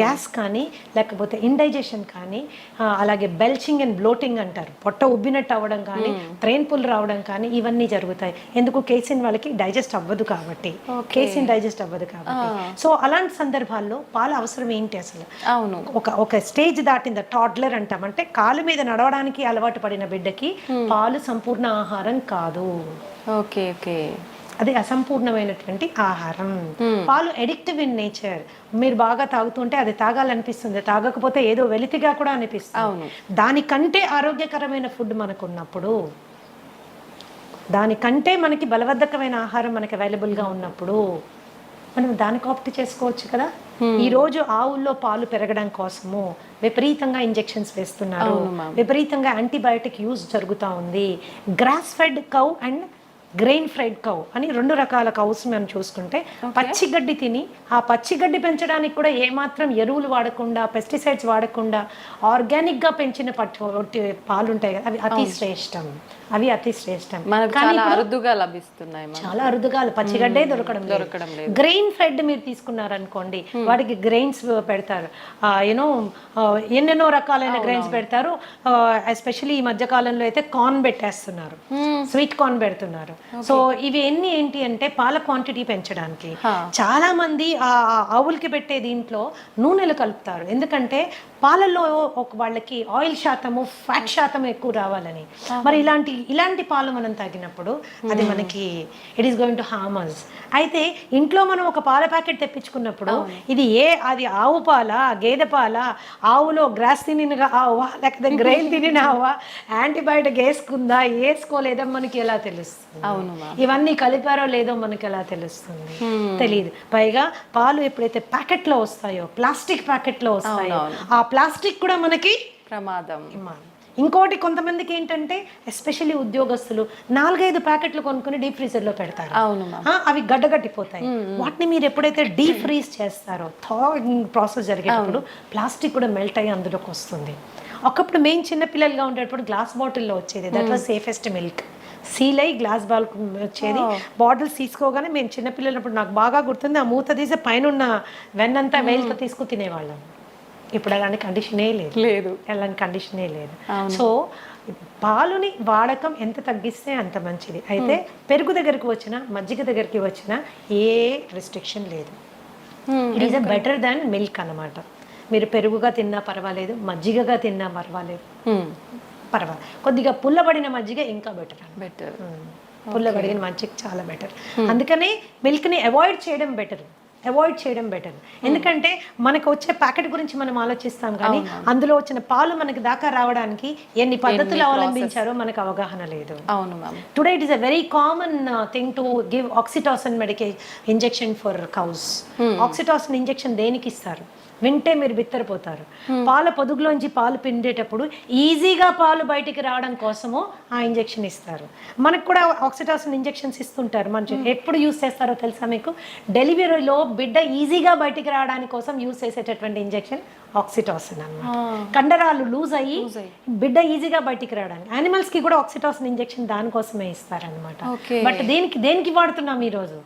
గ్యాస్ కానీ లేకపోతే ఇండైజెషన్ కానీ అలాగే బెల్చింగ్ అండ్ బ్లోటింగ్ అంటారు, పొట్ట ఉబ్బినట్టు అవ్వడం కానీ ట్రైన్ పుల్ రావడం కానీ ఇవన్నీ జరుగుతాయి. ఎందుకు? కేసిన్ వాళ్ళకి డైజెస్ట్ అవ్వదు కాబట్టి, కేసిన్ డైజెస్ట్ అవ్వదు కాబట్టి. సో అలాంటి సందర్భాల్లో పాల అవసరం ఏంటి అసలు? అవును. ఒక స్టేజ్ దాటింది, టాడ్లర్ అంటాం, అంటే కాలు మీద నడవడానికి అలవాటు పడిన బిడ్డకి పాలు సంపూర్ణ ఆహారం కాదు. ఓకే. ఓకే. అది అసంపూర్ణమైనటువంటి ఆహారం. పాలు ఎడిక్టివ్ ఇన్ నేచర్. మీరు బాగా తాగుతుంటే అది తాగాలనిపిస్తుంది, తాగకపోతే ఏదో వెలితిగా కూడా అనిపిస్తుంది. దానికంటే ఆరోగ్యకరమైన ఫుడ్ మనకు ఉన్నప్పుడు, దానికంటే మనకి బలవర్ధకమైన ఆహారం మనకి అవైలబుల్గా ఉన్నప్పుడు మనం దానికి ఆప్ట్ చేసుకోవచ్చు కదా. ఈ రోజు ఆవుల్లో పాలు పెరగడం కోసము విపరీతంగా ఇంజెక్షన్స్ వేస్తున్నారు, విపరీతంగా యాంటీబయాటిక్ యూజ్ జరుగుతూ ఉంది. Grass fed cow and grain fried cow అని 2 రకాల కౌస్ మనం చూసుకుంటే, పచ్చిగడ్డి తిని ఆ పచ్చిగడ్డి పెంచడానికి కూడా ఏమాత్రం ఎరువులు వాడకుండా, పెస్టిసైడ్స్ వాడకుండా ఆర్గానిక్గా పెంచిన పాలు ఉంటాయి కదా, అవి అతి శ్రేష్టం. చాలా అరుదుగా లభిస్తున్నాయి, చాలా అరుదుగా. పచ్చిగడ్డే దొరకడం లేదు. గ్రెయిన్ ఫెడ్ మీరు తీసుకున్నారనుకోండి, వాటికి గ్రెయిన్స్ పెడతారు, ఎన్నెన్నో రకాలైన గ్రెయిన్స్ పెడతారు. ఎస్పెషల్లీ ఈ మధ్య కాలంలో అయితే కార్న్ పెట్టేస్తున్నారు, స్వీట్ కార్న్ పెడుతున్నారు. సో ఇవి ఏంటి అంటే పాల క్వాంటిటీ పెంచడానికి. చాలా మంది ఆ ఆవులకి పెట్టే దీంట్లో నూనెలు కలుపుతారు, ఎందుకంటే పాలల్లో వాళ్ళకి ఆయిల్ శాతము, ఫ్యాట్ శాతం ఎక్కువ రావాలని. మరి ఇలాంటి పాలు మనం తాగినప్పుడు అది మనకి it is going to harm us. అయితే ఇంట్లో మనం ఒక పాల ప్యాకెట్ తెప్పించుకున్నప్పుడు అది ఆవు పాల, గేదె పాల, ఆవులో గ్రాస్ తినిన ఆవా లేకపోతే గ్రెయిన్ తినిన ఆవా, యాంటీబయాటిక్ వేసుకోలేదో మనకి ఎలా తెలుస్తుంది? ఇవన్నీ కలిపారో లేదో మనకి ఎలా తెలుస్తుంది? తెలియదు. పైగా పాలు ఎప్పుడైతే ప్యాకెట్లో వస్తాయో, ప్లాస్టిక్ ప్యాకెట్లో వస్తాయో, ఆ ప్లాస్టిక్ కూడా మనకి ప్రమాదం. ఇంకోటి, కొంతమందికి ఏంటంటే ఎస్పెషల్లీ ఉద్యోగస్తులు 4-5 ప్యాకెట్లు కొనుక్కొని డీప్ ఫ్రీజర్లో పెడతారు. అవి గడ్డగట్టిపోతాయి. వాటిని మీరు ఎప్పుడైతే డీప్ ఫ్రీజ్ చేస్తారో, థాయింగ్ ప్రాసెస్ జరిగేటప్పుడు ప్లాస్టిక్ కూడా మెల్ట్ అయ్యి అందులోకి వస్తుంది. ఒకప్పుడు మేము చిన్నపిల్లలుగా ఉండేటప్పుడు గ్లాస్ బాటిల్లో వచ్చేది, that was safest milk. Seal అయ్యి గ్లాస్ బాల్ వచ్చేది. బాటిల్స్ తీసుకోగానే మేము చిన్నపిల్లలప్పుడు నాకు బాగా గుర్తుంది, ఆ మూత తీసి పైన ఉన్న వెన్నంతా వేలుతో తీసుకు తినేవాళ్ళం. ఇప్పుడు అలాంటి కండిషనే లేదు. సో పాలుని వాడకం ఎంత తగ్గిస్తే అంత మంచిది. అయితే పెరుగు దగ్గరికి వచ్చినా, మజ్జిగ దగ్గరికి వచ్చినా ఏ రెస్ట్రిక్షన్ లేదు. It is better than milk అన్నమాట. మీరు పెరుగుగా తిన్నా పర్వాలేదు, మజ్జిగగా తిన్నా పర్వాలేదు. కొద్దిగా పుల్లబడిన మజ్జిగ ఇంకా బెటర్. పుల్లబడిన మజ్జిగ చాలా బెటర్. అందుకనే మిల్క్ని అవాయిడ్ చేయడం బెటర్. ఎందుకంటే మనకు వచ్చే ప్యాకెట్ గురించి మనం ఆలోచిస్తాం, కానీ అందులో వచ్చిన పాలు మనకి దాకా రావడానికి ఎన్ని పద్ధతులు అవలంబించారో మనకు అవగాహన లేదు. Today it is a very common thing to give oxytocin injection for cows. Oxytocin injection దేనికి ఇస్తారు? వింటే మీరు బిత్తరపోతారు. పాల పొదుగులోంచి పాలు పిండేటప్పుడు ఈజీగా పాలు బయటికి రావడం కోసము ఆ ఇంజెక్షన్ ఇస్తారు. మనకు కూడా ఆక్సిటాసిన్ ఇంజెక్షన్స్ ఇస్తుంటారు. మనం ఎప్పుడు యూస్ చేస్తారో తెలుసా మీకు? డెలివరీలో బిడ్డ ఈజీగా బయటికి రావడానికి కోసం యూస్ చేసేటటువంటి ఇంజెక్షన్ ఆక్సిటాసిన్ అన్నమాట. కండరాలు లూజ్ అయ్యి బిడ్డ ఈజీగా బయటికి రావడానికి. యానిమల్స్కి కూడా ఆక్సిటాసిన్ ఇంజెక్షన్ దానికోసమే ఇస్తారనమాట. బట్ దేనికి వాడుతున్నాం ఈరోజు?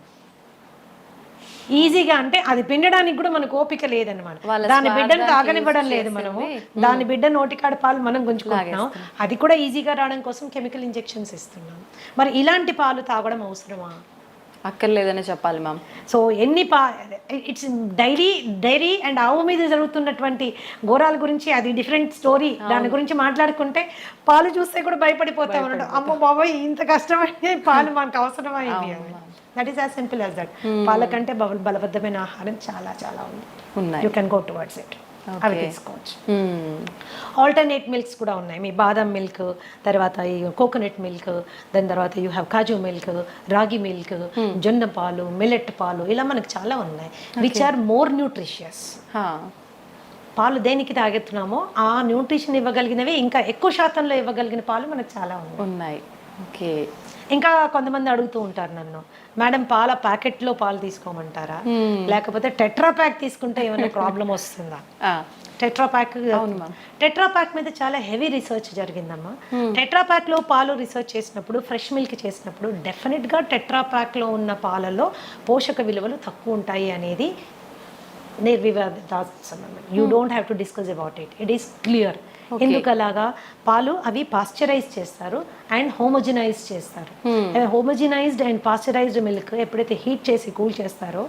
ఈజీగా అంటే అది పిండడానికి కూడా మనకు ఓపిక లేదనమాట. దాని బిడ్డను తాగనివ్వడం లేదు మనము, దాని బిడ్డ నోటికాడ పాలు మనం గుంజుకుంటున్నాం. అది కూడా ఈజీగా రావడం కోసం కెమికల్ ఇంజెక్షన్స్ ఇస్తున్నాం. మరి ఇలాంటి పాలు తాగడం అవసరమా? అక్కర్లేదని చెప్పాలి ma'am. So it's dairy and ఆవు మీద జరుగుతున్నటువంటి ఘోరాల గురించి అది డిఫరెంట్ స్టోరీ. దాని గురించి మాట్లాడుకుంటే పాలు చూస్తే కూడా భయపడిపోతా ఉన్నాడు, అమ్మో బాబాయ్ ఇంత కష్టమైంది, పాలు మనకు అవసరమైంది. That is as simple as that. పాల కంటే బలబద్ధమైన ఆహారం చాలా చాలా ఉంది. You can go towards it. అవి తీసుకోవచ్చు. ఆల్టర్నేట్ మిల్క్స్ కూడా ఉన్నాయి. మీ బాదం మిల్క్, తర్వాత ఈ కోకోనట్ మిల్క్, దాని తర్వాత యూ హ్యావ్ కాజు మిల్క్, రాగి మిల్క్, జొన్న పాలు, మిల్లెట్ పాలు, ఇలా మనకు చాలా ఉన్నాయి విచ్ ఆర్ మోర్ న్యూట్రిషియస్. పాలు దేనికి తాగెత్తున్నామో ఆ న్యూట్రిషన్ ఇవ్వగలిగినవి, ఇంకా ఎక్కువ శాతంలో ఇవ్వగలిగిన పాలు మనకు చాలా ఉన్నాయి. ఓకే. ఇంకా కొంతమంది అడుగుతూ ఉంటారు నన్ను, మేడం పాల ప్యాకెట్లో పాలు తీసుకోమంటారా, లేకపోతే టెట్రా ప్యాక్ తీసుకుంటే ఏమైనా ప్రాబ్లం వస్తుందా? టెట్రా ప్యాక్, అవును మ్యామ్. టెట్రా ప్యాక్ మీద చాలా హెవీ రీసెర్చ్ జరిగిందమ్మా. టెట్రా ప్యాక్లో పాలు రీసెర్చ్ చేసినప్పుడు, ఫ్రెష్ మిల్క్ చేసినప్పుడు డెఫినెట్గా టెట్రా ప్యాక్లో ఉన్న పాలలో పోషక విలువలు తక్కువ ఉంటాయి అనేది నిర్వివాదాస్పదం. You don't have to discuss about it, it is clear. ఎందుకు అలాగా? పాలు అవి పాస్చరైజ్ చేస్తారు అండ్ హోమోజినైజ్ చేస్తారు. హోమోజినైజ్డ్ అండ్ పాస్చరైజ్డ్ మిల్క్ ఎప్పుడైతే హీట్ చేసి కూల్ చేస్తారో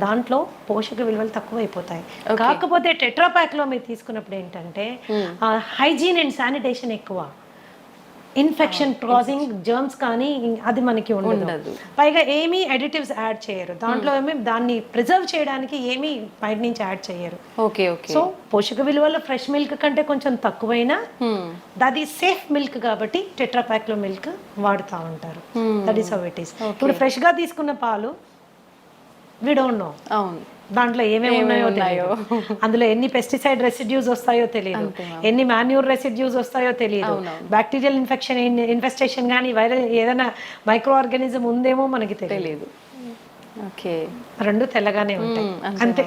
దాంట్లో పోషక విలువలు తక్కువ అయిపోతాయి. కాకపోతే టెట్రా ప్యాక్ లో మీరు తీసుకున్నప్పుడు ఏంటంటే హైజీన్ అండ్ శానిటేషన్ ఎక్కువ, ఇన్ఫెక్షన్ కాజింగ్ జర్మ్స్ కానీ అది మనకి ఉండదు. పైగా ఏమీ అడిటివ్స్ యాడ్ చేయరు దాంట్లో, ఏమీ దాన్ని ప్రిజర్వ్ చేయడానికి ఏమీ బయట నుంచి యాడ్ చేయరు. Okay okay. సో పోషక విలువలు ఫ్రెష్ మిల్క్ కంటే కొంచెం తక్కువైనా అది సేఫ్ మిల్క్ కాబట్టి టెట్రా ప్యాక్ లో మిల్క్ వాడుతూ ఉంటారు. That is how it is. ఇప్పుడు ఫ్రెష్ గా తీసుకున్న పాలు వి డోంట్ నో అవును దాంట్లో ఏమేమి ఉన్నాయో తెలియదు, అందులో ఎన్ని పెస్టిసైడ్ రెసిడ్యూస్ వస్తాయో తెలియదు, ఎన్ని మాన్యూర్ రెసిడ్యూస్ వస్తాయో తెలియదు, బ్యాక్టీరియల్ ఇన్ఫెస్టేషన్ కానీ వైరల్ ఏదైనా మైక్రో ఆర్గానిజం ఉందేమో మనకి తెలియదు. ఓకే. రెండు తెల్లగానే ఉంటాయి అంతే.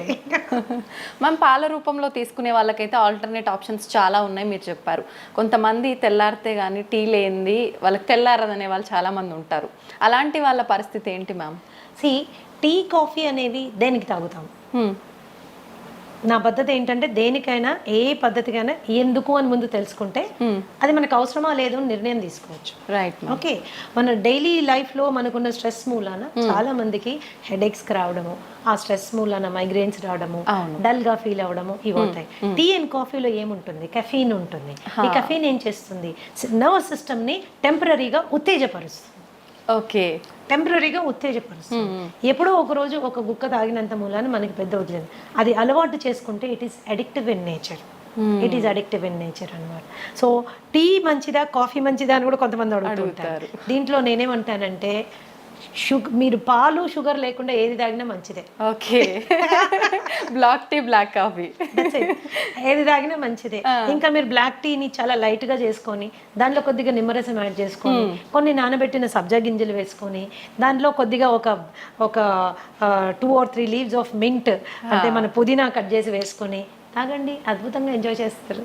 మనం పాల రూపంలో తీసుకునే వాళ్ళకైతే ఆల్టర్నేట్ ఆప్షన్స్ చాలా ఉన్నాయి మీరు చెప్పారు. కొంతమంది తెల్లారితే కానీ టీ లేనిది వాళ్ళకి తెల్లారదనే వాళ్ళు చాలా మంది ఉంటారు. అలాంటి వాళ్ళ పరిస్థితి ఏంటి మ్యామ్? టీ కాఫీ అనేవి దేనికి తాగుతాం? నా పద్ధతి ఏంటంటే దేనికైనా ఏ పద్ధతికైనా ఎందుకు అని ముందు తెలుసుకుంటే అది మనకు అవసరమా లేదు అని నిర్ణయం తీసుకోవచ్చు. రైట్. ఓకే. మన డైలీ లైఫ్లో మనకున్న స్ట్రెస్ మూలాన చాలా మందికి హెడేక్స్ రావడము, ఆ స్ట్రెస్ మూలాన మైగ్రేన్స్ రావడము, డల్గా ఫీల్ అవ్వడము ఇవి అవుతాయి. టీ అండ్ కాఫీలో ఏముంటుంది? కెఫీన్ ఉంటుంది. ఈ కెఫీన్ ఏం చేస్తుంది? నర్వస్ సిస్టమ్ని టెంపరీగా ఉత్తేజపరుస్తుంది. ఓకే. టెంపరీగా ఉత్తేజపరుస్తుంది. ఎప్పుడో ఒక రోజు ఒక గుక్క తాగినంత మూలాన మనకి పెద్ద వదిలేదు, అది అలవాటు చేసుకుంటే it is addictive in nature. It is addictive in nature అనమాట. సో టీ మంచిదా కాఫీ మంచిదా అని కూడా కొంతమంది అడుగుతుంటారు. దీంట్లో నేనేమంటానంటే మీరు పాలు షుగర్ లేకుండా ఏది తాగినా మంచిదే. Okay. Black tea black coffee ఏది తాగినా మంచిదే. ఇంకా మీరు బ్లాక్ టీని చాలా లైట్ గా చేసుకొని దాంట్లో కొద్దిగా నిమ్మరసం యాడ్ చేసుకొని కొన్ని నానబెట్టిన సబ్జా గింజలు వేసుకొని దాంట్లో కొద్దిగా ఒక 2 or 3 leaves ఆఫ్ మింట్ అంటే మన పుదీనా కట్ చేసి వేసుకొని తాగండి, అద్భుతంగా ఎంజాయ్ చేస్తారు.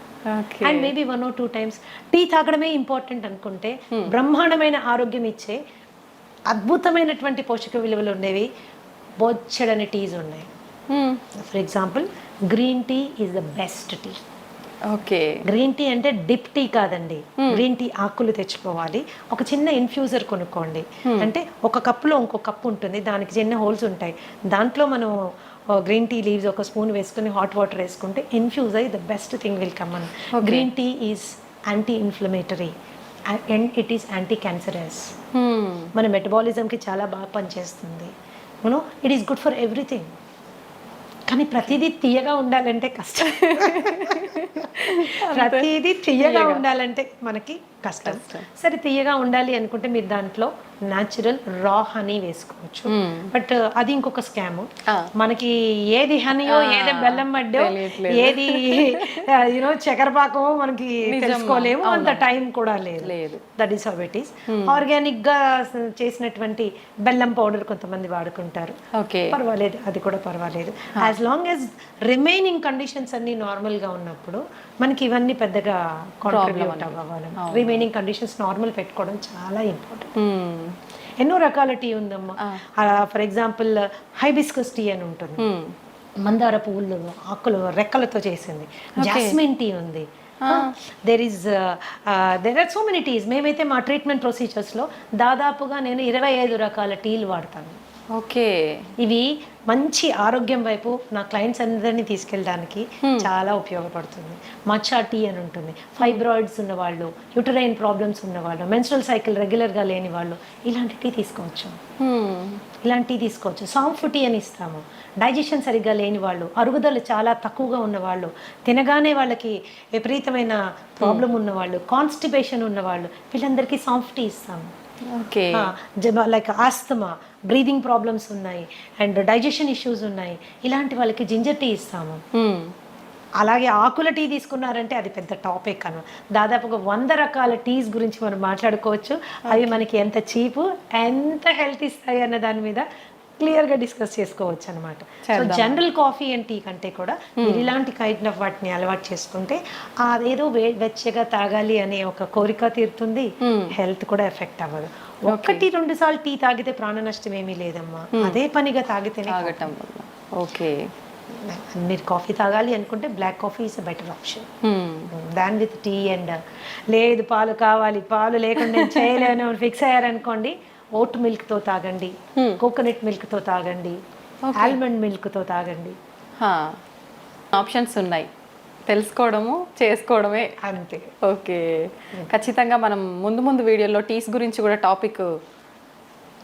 And maybe 1 or 2 times tea తాగడమే ఇంపార్టెంట్ అనుకుంటే బ్రహ్మాండమైన ఆరోగ్యం ఇచ్చే అద్భుతమైనటువంటి పోషక విలువలు ఉండేవి బొచ్చడని టీస్ ఉన్నాయి. For example green tea is the best tea. Okay. Green tea అంటే డిప్ టీ కాదండి. గ్రీన్ టీ ఆకులు తెచ్చుకోవాలి, ఒక చిన్న ఇన్ఫ్యూజర్ కొనుక్కోండి. అంటే ఒక కప్పులో ఇంకో కప్పు ఉంటుంది, దానికి చిన్న హోల్స్ ఉంటాయి. దాంట్లో మనం గ్రీన్ టీ లీవ్స్ ఒక స్పూన్ వేసుకుని హాట్ వాటర్ వేసుకుంటే ఇన్ఫ్యూజ్ అయ్యి the best thing will come on. Green tea is anti inflammatory and it is anti cancerous. మన మెటబాలిజంకి చాలా బాగా పనిచేస్తుంది. You know it is good for everything. కానీ ప్రతిదీ తీయగా ఉండాలంటే కష్టం. ప్రతిదీ తీయగా ఉండాలంటే మనకి కష్టం. సరే తీయగా ఉండాలి అనుకుంటే మీరు దాంట్లో న్యాచురల్ రా హనీ వేసుకోవచ్చు. బట్ అది ఇంకొక స్కామ్. మనకి ఏది హనీయో ఏది బెల్లం మడ్డో ఏది యూనో చక్కెరపాకమో మనకి తెలుసుకోలేము, అంత టైం కూడా లేదు. That is how it is. Organic గా చేసినటువంటి బెల్లం పౌడర్ కొంతమంది వాడుకుంటారు, పర్వాలేదు, అది కూడా పర్వాలేదు. As long as remaining conditions అన్ని నార్మల్ గా ఉన్నప్పుడు మనకి ఇవన్నీ పెద్దగా కాంట్రిబ్యూట్ అవ్వాలి. రిమైనింగ్ కండిషన్స్ నార్మల్ పెట్టుకోవడం చాలా ఇంపార్టెంట్. ఎన్నో రకాల టీ ఉందమ్మా. ఫర్ ఎగ్జాంపుల్ హైబిస్కస్ టీ అని ఉంటుంది, మందార పువ్వులు ఆకులు రెక్కలతో చేసింది. జాస్మిన్ టీ ఉంది. There are so many teas. మేమైతే మా ట్రీట్మెంట్ ప్రొసీజర్స్లో దాదాపుగా నేను 25 రకాల టీలు వాడతాను. ఓకే. ఇవి మంచి ఆరోగ్యం వైపు నా క్లయింట్స్ అందరినీ తీసుకెళ్ళడానికి చాలా ఉపయోగపడుతుంది. మచ్చా టీ అని ఉంటుంది. ఫైబ్రాయిడ్స్ ఉన్నవాళ్ళు, యూటరైన్ ప్రాబ్లమ్స్ ఉన్నవాళ్ళు, మెన్స్ట్రల్ సైకిల్ రెగ్యులర్గా లేని వాళ్ళు ఇలాంటి టీ తీసుకోవచ్చు. ఇలాంటి టీ తీసుకోవచ్చు. సాంఫ్ టీ అని ఇస్తాము. డైజెషన్ సరిగ్గా లేని వాళ్ళు, అరుగుదల చాలా తక్కువగా ఉన్నవాళ్ళు, తినగానే వాళ్ళకి విపరీతమైన ప్రాబ్లం ఉన్నవాళ్ళు, కాన్స్టిపేషన్ ఉన్నవాళ్ళు, వీళ్ళందరికీ సాంఫ్ టీ ఇస్తాము. లైక్ ఆస్తమా, బ్రీదింగ్ ప్రాబ్లమ్స్ ఉన్నాయి అండ్ డైజెషన్ ఇష్యూస్ ఉన్నాయి, ఇలాంటి వాళ్ళకి జింజర్ టీ ఇస్తాము. అలాగే ఆకుల టీ తీసుకున్నారంటే అది పెద్ద టాపిక్ అన్న. దాదాపుగా 100 రకాల టీస్ గురించి మనం మాట్లాడుకోవచ్చు. అవి మనకి ఎంత చీపు, ఎంత హెల్త్ ఇస్తాయి అన్న దాని మీద క్లియర్గా డిస్కస్ చేసుకోవచ్చు అనమాట. So general coffee and tea కంటే కూడా మీరు ఇలాంటి కైండ్ ఆఫ్ వాటిని అలవాటు చేసుకుంటే అదేదో వెచ్చగా తాగాలి అనే ఒక కోరిక తీరుతుంది, హెల్త్ కూడా ఎఫెక్ట్ అవ్వదు. 1-2 సార్లు టీ తాగితే ప్రాణ నష్టం ఏమీ లేదమ్మా, అదే పనిగా తాగితేనే. తాగటం వల్ల ఓకే. మీరు కాఫీ తాగాలి అనుకుంటే black coffee is a better option than with tea. And లేదు పాలు కావాలి, పాలు లేకుండా నేను చేయలేను ఫిక్స్ అయ్యారనుకోండి, ఓట్ మిల్క్తో తాగండి, కోకోనట్ మిల్క్తో తాగండి, ఆల్మండ్ మిల్క్తో తాగండి. ఆప్షన్స్ ఉన్నాయి, తెలుసుకోవడము చేసుకోవడమే అంతే. ఓకే, ఖచ్చితంగా మనం ముందు ముందు వీడియోలో టీస్ గురించి కూడా టాపిక్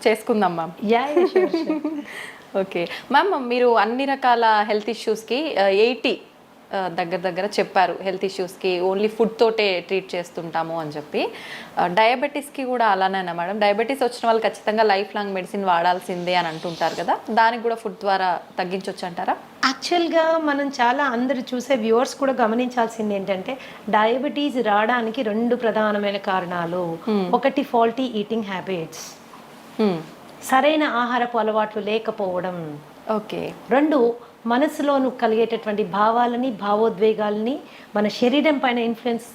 చేసుకుందాం మ్యామ్. ఓకే మ్యామ్, మీరు అన్ని రకాల హెల్త్ ఇష్యూస్కి 80 దగ్గర చెప్పారు. హెల్త్ ఇష్యూస్కి ఓన్లీ ఫుడ్ తోటే ట్రీట్ చేస్తుంటాము అని చెప్పి. డయాబెటీస్కి కూడా అలానేనా మేడం? డయాబెటీస్ వచ్చిన వాళ్ళు ఖచ్చితంగా లైఫ్ లాంగ్ మెడిసిన్ వాడాల్సిందే అని అంటుంటారు కదా, దానికి కూడా ఫుడ్ ద్వారా తగ్గించవచ్చు అంటారా? యాక్చువల్గా మనం చాలా అందరు చూసే వ్యూవర్స్ కూడా గమనించాల్సింది ఏంటంటే, డయాబెటీస్ రావడానికి 2 ప్రధానమైన కారణాలు. ఒకటి ఫాల్టీ ఈటింగ్ హ్యాబిట్స్, సరైన ఆహారపు అలవాట్లు లేకపోవడం. ఓకే. 2 మనసులోను కలిగేటటువంటి భావాలని, భావోద్వేగాలని మన శరీరం పైన ఇన్ఫ్లుయెన్స్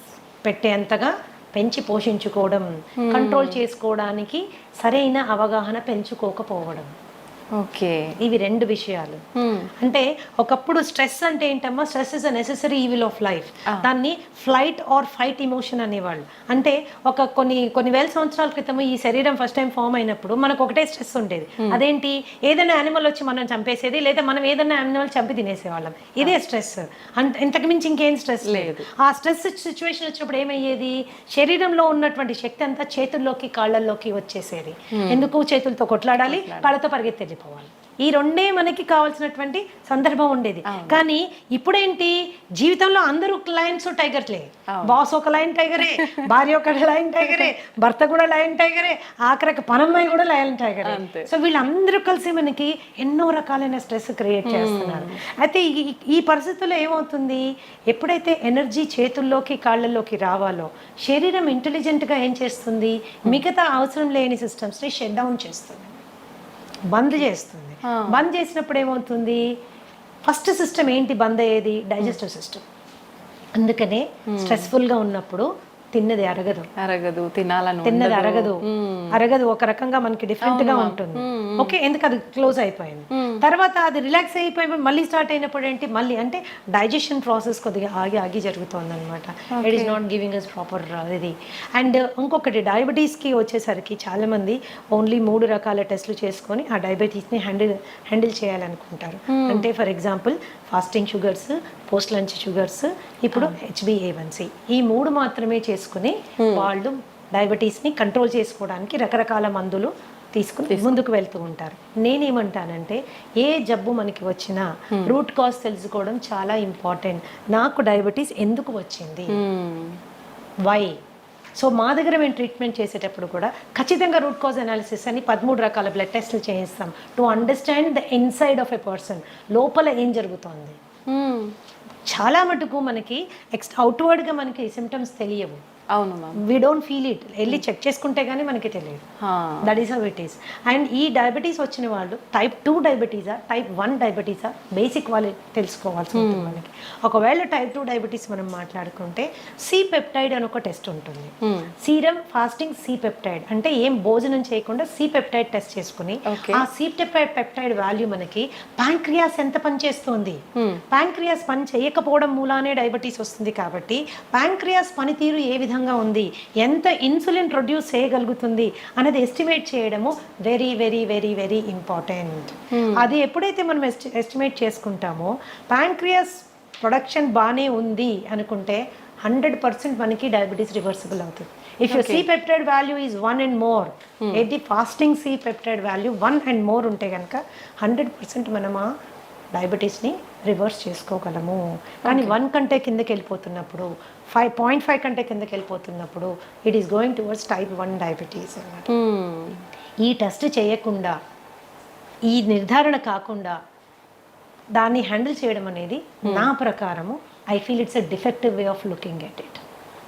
పెట్టేంతగా పెంచి పోషించుకోవడం, కంట్రోల్ చేసుకోవడానికి సరైన అవగాహన పెంచుకోకపోవడం. ఓకే, ఇవి 2 విషయాలు. అంటే ఒకప్పుడు స్ట్రెస్ అంటే ఏంటమ్మా, stress is a necessary evil of life. దాన్ని ఫ్లైట్ ఆర్ ఫైట్ ఇమోషన్ అనేవాళ్ళు. అంటే కొన్ని వేల సంవత్సరాల క్రితం ఈ శరీరం ఫస్ట్ టైం ఫామ్ అయినప్పుడు మనకు ఒకటే స్ట్రెస్ ఉండేది. అదేంటి, ఏదైనా యానిమల్ వచ్చి మనం చంపేసేది, లేదా మనం ఏదైనా యానిమల్ చంపి తినేసేవాళ్ళం. ఇదే స్ట్రెస్. ఇంతకు మించి ఇంకేం స్ట్రెస్ లేదు. ఆ స్ట్రెస్ సిచ్యువేషన్ వచ్చినప్పుడు ఏమయ్యేది, శరీరంలో ఉన్నటువంటి శక్తి అంతా చేతుల్లోకి కాళ్ళల్లోకి వచ్చేసేది. ఎందుకు, చేతులతో కొట్లాడాలి, కాళ్ళతో పరిగెత్తేది పోవాలి. ఈ 2 మనకి కావాల్సినటువంటి సందర్భం ఉండేది. కానీ ఇప్పుడేంటి, జీవితంలో అందరూ లయన్స్ టైగర్లే. బాస్ ఒక లయన్ టైగరే, భార్య ఒక లయన్ టైగరే, భర్త కూడా లయన్ టైగరే, ఆఖరికి పనమ్మాయి కూడా లయన్ టైగరే. సో వీళ్ళందరూ కలిసి మనకి ఎన్నో రకాలైన స్ట్రెస్ క్రియేట్ చేస్తున్నారు. అయితే ఈ పరిస్థితుల్లో ఏమవుతుంది, ఎప్పుడైతే ఎనర్జీ చేతుల్లోకి కాళ్ళల్లోకి రావాలో, శరీరం ఇంటెలిజెంట్గా ఏం చేస్తుంది, మిగతా అవసరం లేని సిస్టమ్స్ని షట్ డౌన్ చేస్తుంది, బంద్ చేస్తుంది. బంద్ చేసినప్పుడు ఏమవుతుంది, ఫస్ట్ సిస్టమ్ ఏంటి బంద్ అయ్యేది, డైజెస్టివ్ సిస్టమ్. అందుకనే స్ట్రెస్ఫుల్గా ఉన్నప్పుడు తిన్నది అరగదు, తిన్నది అరగదు, ఒక రకంగా మనకి డిఫరెంట్ గా ఉంటుంది. ఓకే, ఎందుకు అది క్లోజ్ అయిపోయింది. తర్వాత అది రిలాక్స్ అయిపోయి మళ్ళీ స్టార్ట్ అయినప్పుడు ఏంటి, మళ్ళీ అంటే డైజెషన్ ప్రాసెస్ కొద్దిగా ఆగి జరుగుతుంది అనమాట. It is not giving us proper ఇది. అండ్ ఇంకొకటి, డయాబెటీస్కి వచ్చేసరికి చాలా మంది ఓన్లీ 3 రకాల టెస్టులు చేసుకొని ఆ డయాబెటీస్ని హ్యాండిల్ చేయాలనుకుంటారు. అంటే for example fasting sugars, post lunch sugars, ఇప్పుడు HbA1c, ఈ 3 మాత్రమే చేసుకుని వాళ్ళు డయాబెటీస్ని కంట్రోల్ చేసుకోవడానికి రకరకాల మందులు తీసుకుని ముందుకు వెళ్తూ ఉంటారు. నేనేమంటానంటే, ఏ జబ్బు మనకి వచ్చినా రూట్ కాజ్ తెలుసుకోవడం చాలా ఇంపార్టెంట్. నాకు డయాబెటీస్ ఎందుకు వచ్చింది, వై. సో మా దగ్గర మేము ట్రీట్మెంట్ చేసేటప్పుడు కూడా ఖచ్చితంగా రూట్ కాజ్ అనాలిసిస్ అని 13 రకాల బ్లడ్ టెస్ట్లు చేయిస్తాం to understand the inside of a person, లోపల ఏం జరుగుతోంది. చాలా మటుకు మనకి అవుట్వర్డ్గా మనకి సిమ్టమ్స్ తెలియవు. అవును ma'am, we don't feel it. వెళ్ళి చెక్ చేసుకుంటే కానీ మనకి తెలియదు. That is how it is. And ఈ డయాబెటీస్ వచ్చిన వాళ్ళు టైప్ 2 డయాబెటీసా, టైప్ 1 డయాబెటీసా, బేసిక్ వాళ్ళు తెలుసుకోవాల్సి ఉంటుంది మనకి. ఒకవేళ టైప్ 2 డయాబెటీస్ మనం మాట్లాడుకుంటే సి పెప్టైడ్ అని ఒక టెస్ట్ ఉంటుంది. సీరం ఫాస్టింగ్ సి పెప్టైడ్ అంటే ఏం భోజనం చేయకుండా సి పెప్టైడ్ టెస్ట్ చేసుకుని ఆ సి పెప్టైడ్ వాల్యూ మనకి ప్యాంక్రియాస్ ఎంత పనిచేస్తుంది, ప్యాంక్రియాస్ పని చేయకపోవడం మూలానే డయాబెటీస్ వస్తుంది. కాబట్టి ప్యాంక్రియాస్ పనితీరు ఏ విధంగా ఉంది, ఎంత ఇన్సులిన్ ప్రొడ్యూస్ చేయగలుగుతుంది అనేది ఎస్టిమేట్ చేయడము very very very very important. అది ఎప్పుడైతే మనం ఎస్టిమేట్ చేసుకుంటామో, ప్యాంక్రియాస్ ప్రొడక్షన్ బాగానే ఉంది అనుకుంటే 100% మనకి డయాబెటీస్ రివర్సిబుల్ అవుతుంది. If you C peptide value is 1 and more, ఏది fasting C peptide value 1 and more ఉంటే కనుక 100% మనం ఆ డయాబెటీస్ని రివర్స్ చేసుకోగలము. కానీ 1 కంటే కిందకి వెళ్ళిపోతున్నప్పుడు, 5.5 కంటే కిందకి వెళ్ళిపోతున్నప్పుడు it is going towards type 1 diabetes అన్నమాట. ఈ టెస్ట్ చేయకుండా, ఈ నిర్ధారణ కాకుండా దాన్ని హ్యాండిల్ చేయడం అనేది నా ప్రకారము I feel it's a defective way of looking at it.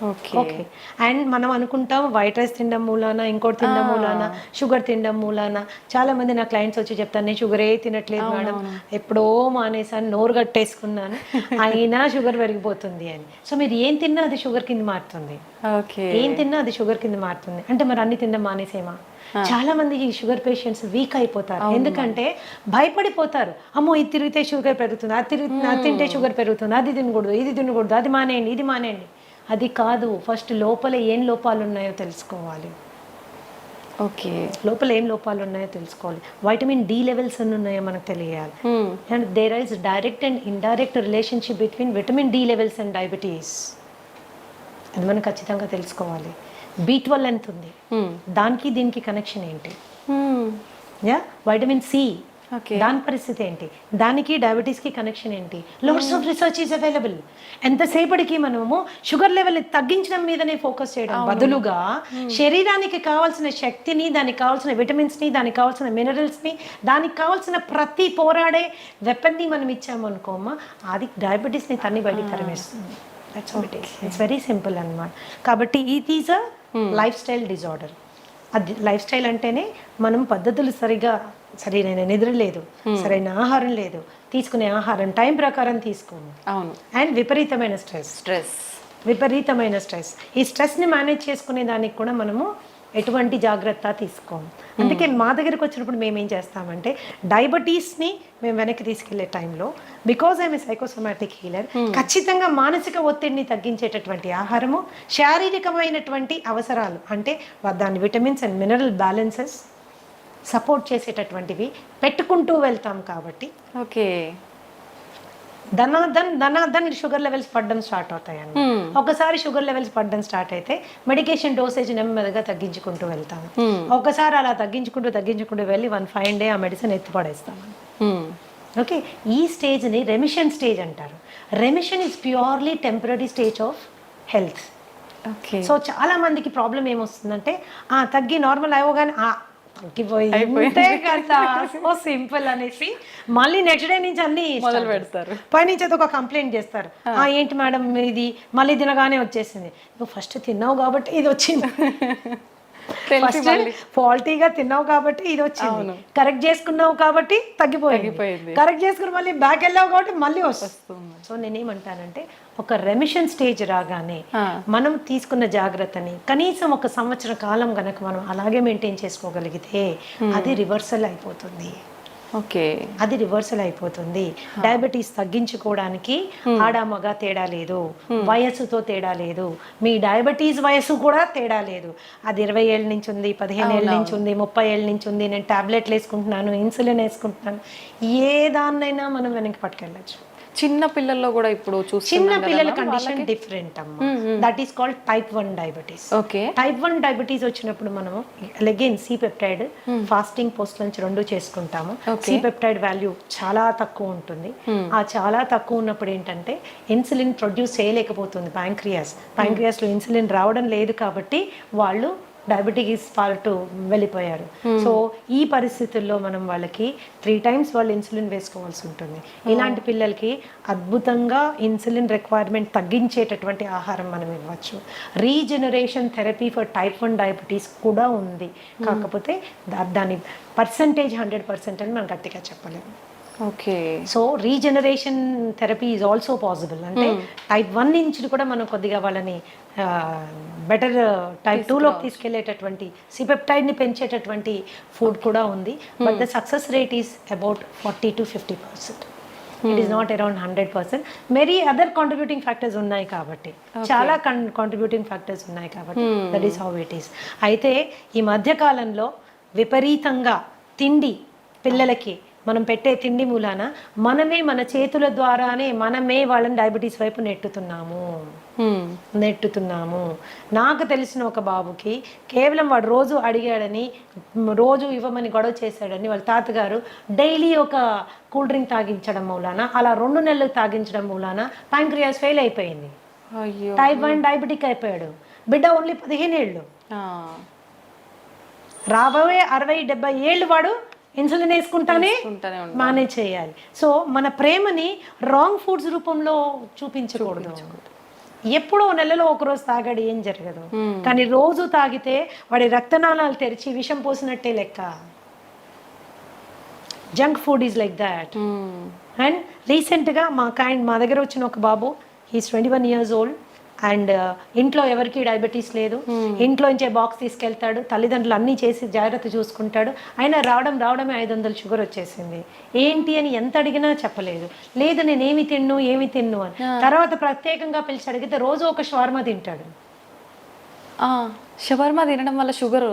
Okay. Okay, and మనం అనుకుంటాం వైట్ రైస్ తినడం మూలాన, ఇంకోటి తినడం మూలాన, షుగర్ తినడం మూలాన. చాలా మంది నా క్లయింట్స్ వచ్చి చెప్తాను, నేను షుగరే తినట్లేదు మేడం, ఎప్పుడో మానేసాను, నోరు కట్టేసుకున్నాను, అయినా షుగర్ పెరిగిపోతుంది అని. సో మీరు ఏం తిన్నా అది షుగర్ కింద మారుతుంది, ఓకే. ఏం తిన్నా అది షుగర్ కింద మారుతుంది. అంటే మరి అన్ని తినడం మానేసేమా? చాలా మంది ఈ షుగర్ పేషెంట్స్ వీక్ అయిపోతారు, ఎందుకంటే భయపడిపోతారు. అమ్మో ఇది తిరిగితే షుగర్ పెరుగుతుంది, అది తింటే షుగర్ పెరుగుతుంది, అది తినకూడదు, ఇది తినకూడదు, అది మానేయండి, ఇది మానేయండి. అది కాదు, ఫస్ట్ లోపల ఏం లోపాలు ఉన్నాయో తెలుసుకోవాలి. ఓకే. లోపల ఏం లోపాలు ఉన్నాయో తెలుసుకోవాలి. వైటమిన్ డి లెవెల్స్ ఎన్ని ఉన్నాయో మనకు తెలియాలి. And there is direct and indirect relationship between vitamin D levels and diabetes. అది మనం ఖచ్చితంగా తెలుసుకోవాలి. B12 ఎంత ఉంది, దానికి దీనికి కనెక్షన్ ఏంటి? వైటమిన్ సి, దాని పరిస్థితి ఏంటి, దానికి డయాబెటీస్కి కనెక్షన్ ఏంటి? Lots of research is available. ఎంతసేపటికి మనము షుగర్ లెవెల్ తగ్గించడం మీదనే ఫోకస్ చేయడం బదులుగా శరీరానికి కావాల్సిన శక్తిని, దానికి కావాల్సిన విటమిన్స్ని, దానికి కావాల్సిన మినరల్స్ని, దానికి కావాల్సిన ప్రతి పోరాడే వెపన్ని మనం ఇచ్చామనుకోమా, అది డయాబెటీస్ని తన్ని బయటికి తరిమేస్తుంది. That's what it is. It's very simple అన్నమాట. కాబట్టి it is a life style disorder. అది లైఫ్ స్టైల్ అంటేనే మనం పద్ధతులు సరైన నిద్ర లేదు, సరైన ఆహారం లేదు, తీసుకునే ఆహారం టైం ప్రకారం తీసుకోము, అవును, అండ్ విపరీతమైన స్ట్రెస్. ఈ స్ట్రెస్ని మేనేజ్ చేసుకునే దానికి కూడా మనము ఎటువంటి జాగ్రత్త తీసుకోము. అందుకే మా దగ్గరికి వచ్చినప్పుడు మేము ఏం చేస్తామంటే, డయాబెటీస్ని మేము వెనక్కి తీసుకెళ్లే టైంలో, because I'm a psychosomatic healer, ఖచ్చితంగా మానసిక ఒత్తిడిని తగ్గించేటటువంటి ఆహారము, శారీరకమైనటువంటి అవసరాలు అంటే దాని vitamins and mineral balances support చేసేటటువంటివి పెట్టుకుంటూ వెళ్తాం. కాబట్టి ఓకే, ధనాధన్ షుగర్ లెవెల్స్ పడడం స్టార్ట్ అవుతాయండి. ఒకసారి షుగర్ లెవెల్స్ పడడం స్టార్ట్ అయితే మెడికేషన్ డోసేజ్ నెమ్మదిగా తగ్గించుకుంటూ వెళ్తాము. ఒకసారి అలా తగ్గించుకుంటూ వెళ్ళి 1 fine day ఆ మెడిసిన్ ఎత్తి పడేస్తాము. ఓకే, ఈ స్టేజ్ని రెమిషన్ స్టేజ్ అంటారు. Remission is purely temporary stage of health. Okay. So చాలా మందికి ప్రాబ్లం ఏమొస్తుందంటే, తగ్గి నార్మల్ అవ్వగానే తగ్గిపోయింది కదా, సో సింపుల్ అనేసి మళ్ళీ నెక్స్ట్ డే నుంచి అన్ని మొదలు పెడతారు. పైనుంచి అది ఒక కంప్లైంట్ చేస్తారు, ఏంటి మేడం ఇది మళ్ళీ తినగానే వచ్చేసింది. నువ్వు ఫస్ట్ తిన్నావు కాబట్టి ఇది వచ్చింది, ఫస్ట్ ఫాల్టీగా తిన్నావు కాబట్టి ఇది వచ్చింది, కరెక్ట్ చేసుకున్నావు కాబట్టి తగ్గిపోయింది, కరెక్ట్ చేసుకుని మళ్ళీ బ్యాక్ వెళ్ళావు కాబట్టి మళ్ళీ వస్తుంది. సో నేనేమంటానంటే, ఒక రెమిషన్ స్టేజ్ రాగానే మనం తీసుకున్న జాగ్రత్తని కనీసం 1 సంవత్సర కాలం గనక మనం అలాగే మెయింటైన్ చేసుకోగలిగితే అది రివర్సల్ అయిపోతుంది. ఓకే, అది రివర్సల్ అయిపోతుంది. డయాబెటీస్ తగ్గించుకోవడానికి ఆడ మగ తేడా లేదు, వయస్సుతో తేడా లేదు, మీ డయాబెటీస్ వయస్సు కూడా తేడా లేదు. అది 20 ఏళ్ళ నుంచి ఉంది, 15 ఏళ్ళ నుంచి ఉంది, 30 ఏళ్ళ నుంచి ఉంది, నేను టాబ్లెట్లు వేసుకుంటున్నాను, ఇన్సులిన్ వేసుకుంటున్నాను, ఏ దాన్నైనా మనం వెనక్కి పట్టుకెళ్ళచ్చు. చిన్న పిల్లల్లో కూడా ఇప్పుడు చిన్న పిల్లల కండిషన్ డిఫరెంట్ అమ్మా. That is called type 1 diabetes. Okay, type 1 diabetes వచ్చినప్పుడు మనము again C peptide fasting post lunch 2 చేసుకుంటాము. సి పెప్టైడ్ వాల్యూ చాలా తక్కువ ఉంటుంది. ఆ చాలా తక్కువ ఉన్నప్పుడు ఏంటంటే ఇన్సులిన్ ప్రొడ్యూస్ చేయలేకపోతుంది ప్యాంక్రియాస్ లో ఇన్సులిన్ రావడం లేదు కాబట్టి వాళ్ళు డయాబెటీస్ పార్ట్ వెళ్ళిపోయారు. సో ఈ పరిస్థితుల్లో మనం వాళ్ళకి 3 times వాళ్ళు ఇన్సులిన్ వేసుకోవాల్సి ఉంటుంది. ఇలాంటి పిల్లలకి అద్భుతంగా ఇన్సులిన్ రిక్వైర్మెంట్ తగ్గించేటటువంటి ఆహారం మనం ఇవ్వచ్చు. Regeneration therapy for type 1 diabetes కూడా ఉంది. కాకపోతే దాని పర్సంటేజ్ 100% అని మనం గట్టిగా చెప్పలేము. Okay, so regeneration therapy is also possible. అంటే టైప్ 1 నుంచి కూడా మనం కొద్దిగా వాళ్ళని బెటర్ టైప్ 2లోకి తీసుకెళ్లేటటువంటి సిపెప్టైడ్ని పెంచేటటువంటి ఫుడ్ కూడా ఉంది. But the success rate is about 40 to 50%. It is not around 100%. Many other contributing factors ఉన్నాయి కాబట్టి, చాలా కాంట్రిబ్యూటింగ్ ఫ్యాక్టర్స్ ఉన్నాయి కాబట్టి that is how it is. అయితే ఈ మధ్యకాలంలో విపరీతంగా తిండి, పిల్లలకి మనం పెట్టే తిండి మూలాన మనమే మన చేతుల ద్వారానే మనమే వాళ్ళని డయాబెటీస్ వైపు నెట్టుతున్నాము. నాకు తెలిసిన ఒక బాబుకి కేవలం వాడు రోజు అడిగాడని, రోజు ఇవ్వమని గొడవ చేశాడని వాళ్ళ తాతగారు డైలీ ఒక కూల్ డ్రింక్ తాగించడం మూలాన, అలా 2 నెలలు తాగించడం మూలాన ప్యాంక్రియాస్ ఫెయిల్ అయిపోయింది. టైప్ 1 డయాబెటిక్ అయిపోయాడు. బిడ్డ ఓన్లీ 15 ఏళ్ళు. రాబోయే 60-70 ఏళ్ళు వాడు ఇన్సులిన్ వేసుకుంటానే వేసుకుంటానే ఉండాలి. మేనేజ్ చేయాలి. సో మన ప్రేమని రాంగ్ ఫుడ్స్ రూపంలో చూపించకూడదు. ఎప్పుడో నెలలో ఒకరోజు తాగాడు ఏం జరగదు, కానీ రోజు తాగితే వాడి రక్తనాళాలు తెరిచి విషం పోసినట్టే లెక్క. Junk food is like that. And రీసెంట్గా మా దగ్గర వచ్చిన ఒక బాబు, హీస్ 21 years old, అండ్ ఇంట్లో ఎవరికి డయాబెటీస్ లేదు, ఇంట్లో నుంచే బాక్స్ తీసుకెళ్తాడు, తల్లిదండ్రులు అన్నీ చేసి జాగ్రత్త చూసుకుంటాడు. అయినా రావడమే 500 షుగర్ వచ్చేసింది. ఏంటి అని ఎంత అడిగినా చెప్పలేదు. లేదు నేను ఏమి తిన్ను అని. తర్వాత ప్రత్యేకంగా పిలిచి అడిగితే రోజు ఒక షవర్మా తింటాడు. షవర్మా తినడం వల్ల షుగర్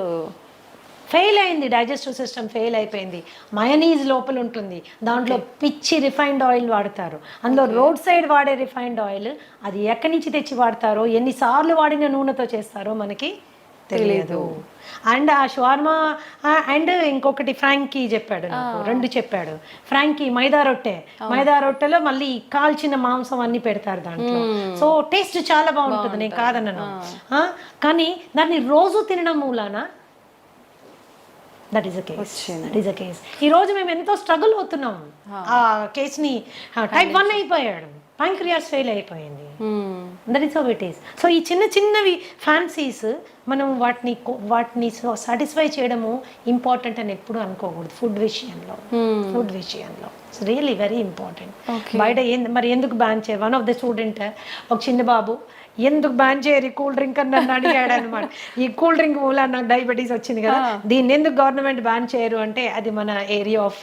ఫెయిల్ అయింది, డైజెస్టివ్ సిస్టమ్ ఫెయిల్ అయిపోయింది. మయోనీస్ లోపల ఉంటుంది, దాంట్లో పిచ్చి రిఫైన్డ్ ఆయిల్ వాడతారు. అందులో రోడ్ సైడ్ వాడే రిఫైన్డ్ ఆయిల్, అది ఎక్కడి నుంచి తెచ్చి వాడతారో, ఎన్నిసార్లు వాడిన నూనెతో చేస్తారో మనకి తెలియదు. అండ్ ఆ షవర్మా అండ్ ఇంకొకటి ఫ్రాంకీ చెప్పాడు నాకు, 2 చెప్పాడు. ఫ్రాంకీ మైదా రొట్టెలో మళ్ళీ కాల్చిన మాంసం అన్ని పెడతారు దాంట్లో. సో టేస్ట్ చాలా బాగుంటుంది, నేను కాదన్నాను. కానీ దాన్ని రోజు తినడం మూలాన దట్ ఈస్ అ కేస్. ఈ రోజు మేము ఎంతో స్ట్రగుల్ అవుతున్నాం. ఆ కేసుని type 1 అయిపోయాడు, ప్యాంక్రియాస్ ఫెయిల్ అయిపోయింది. That is how it is. So ఈ చిన్నవి ఫ్యాన్సీస్ మనం వాటిని సాటిస్ఫై చేయడము ఇంపార్టెంట్ అని ఎప్పుడు అనుకోకూడదు. ఫుడ్ విషయంలో ఇట్స్ రియల్లీ వెరీ ఇంపార్టెంట్. బయట మరి ఎందుకు బ్యాన్ చేయ, వన్ ఆఫ్ ద స్టూడెంట్, ఒక చిన్న బాబు, ఎందుకు బ్యాన్ చేయరు కూల్ డ్రింక్ అని నన్ను అడిగాడు అనమాట. ఈ కూల్ డ్రింక్ మూల నాకు డయాబెటీస్ వచ్చింది కదా, దీన్ని ఎందుకు గవర్నమెంట్ బ్యాన్ చేయరు అంటే అది మన ఏరియా ఆఫ్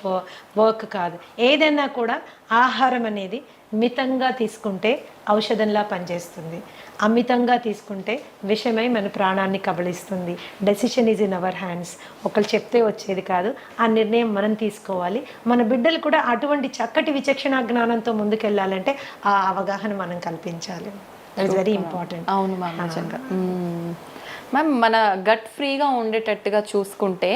వర్క్ కాదు. ఏదైనా కూడా ఆహారం అనేది మితంగా తీసుకుంటే ఔషధంలా పనిచేస్తుంది, అమితంగా తీసుకుంటే విషమై మన ప్రాణాన్ని కబళిస్తుంది. Decision is in our hands. ఒకళ్ళు చెప్తే వచ్చేది కాదు, ఆ నిర్ణయం మనం తీసుకోవాలి. మన బిడ్డలు కూడా అటువంటి చక్కటి విచక్షణ జ్ఞానంతో ముందుకెళ్ళాలంటే ఆ అవగాహన మనం కల్పించాలి. That is very important. అవును మ్యామ్, నిజంగా. మ్యామ్, మన గట్ ఫ్రీగా ఉండేటట్టుగా చూసుకుంటే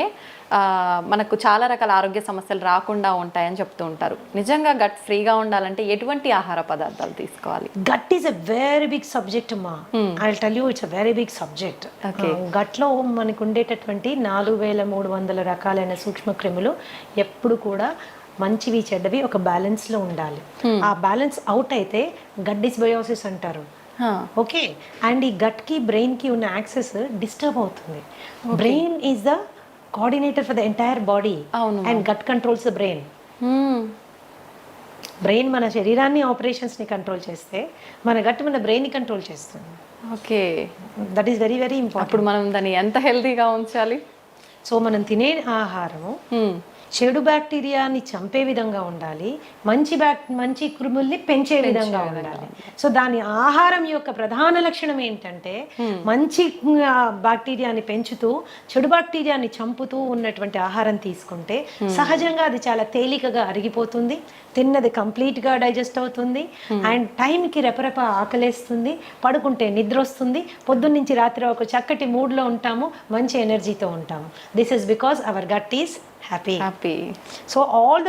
మనకు చాలా రకాల ఆరోగ్య సమస్యలు రాకుండా ఉంటాయని చెప్తూ ఉంటారు. నిజంగా గట్ ఫ్రీగా ఉండాలంటే ఎటువంటి ఆహార పదార్థాలు తీసుకోవాలి? Gut is a very big subject అమ్మా. I will tell you, it's a very big subject. గట్లో మనకు ఉండేటటువంటి 4300 రకాలైన సూక్ష్మ క్రిములు ఎప్పుడు కూడా మంచివి చెడ్డవి ఒక బ్యాలెన్స్లో ఉండాలి. ఆ బ్యాలెన్స్ అవుట్ అయితే గట్ డిస్బయోసిస్ అంటారు. ఓకే, అండ్ ఈ గట్కి బ్రెయిన్కి ఉన్న యాక్సెస్ డిస్టర్బ్ అవుతుంది. Brain is the coordinator for the entire body and gut controls the brain. Brain మన శరీరాన్ని ఆపరేషన్స్ని కంట్రోల్ చేస్తే మన గట్ మన బ్రెయిన్ని కంట్రోల్ చేస్తుంది. Okay, that is very very important. అప్పుడు మనం దాన్ని ఎంత హెల్తీగా ఉంచాలి? సో మనం తినే ఆహారము చెడు బ్యాక్టీరియాని చంపే విధంగా ఉండాలి, మంచి క్రిముల్ని పెంచే విధంగా ఉండాలి. సో దాని ఆహారం యొక్క ప్రధాన లక్షణం ఏంటంటే మంచి బ్యాక్టీరియాని పెంచుతూ చెడు బ్యాక్టీరియాని చంపుతూ ఉన్నటువంటి ఆహారం తీసుకుంటే సహజంగా అది చాలా తేలికగా అరిగిపోతుంది, తిన్నది కంప్లీట్గా డైజెస్ట్ అవుతుంది, అండ్ టైంకి రెపరెప ఆకలేస్తుంది, పడుకుంటే నిద్ర వస్తుంది, పొద్దున్నుంచి రాత్రి ఒక చక్కటి మూడ్లో ఉంటాము, మంచి ఎనర్జీతో ఉంటాము. This is because our gut is happy. So all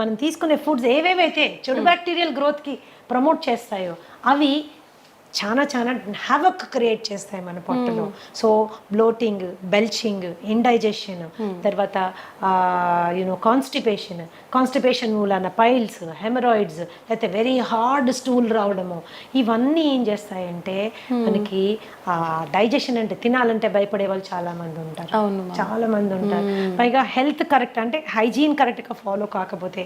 మనం తీసుకునే ఫుడ్స్ ఏవేవైతే చెడు బ్యాక్టీరియల్ గ్రోత్కి ప్రమోట్ చేస్తాయో అవి చాలా హ్యావక్ క్రియేట్ చేస్తాయి మన పొట్టలో. సో బ్లోటింగ్, బెల్చింగ్, ఇండైజెషన్, తర్వాత కాన్స్టిపేషన్ మూలాన పైల్స్, హెమరాయిడ్స్, లేకపోతే వెరీ హార్డ్ స్టూల్ రావడము, ఇవన్నీ ఏం చేస్తాయంటే మనకి డైజెషన్ అంటే తినాలంటే భయపడే వాళ్ళు చాలా మంది ఉంటారు. పైగా హెల్త్ కరెక్ట్ అంటే హైజీన్ కరెక్ట్గా ఫాలో కాకపోతే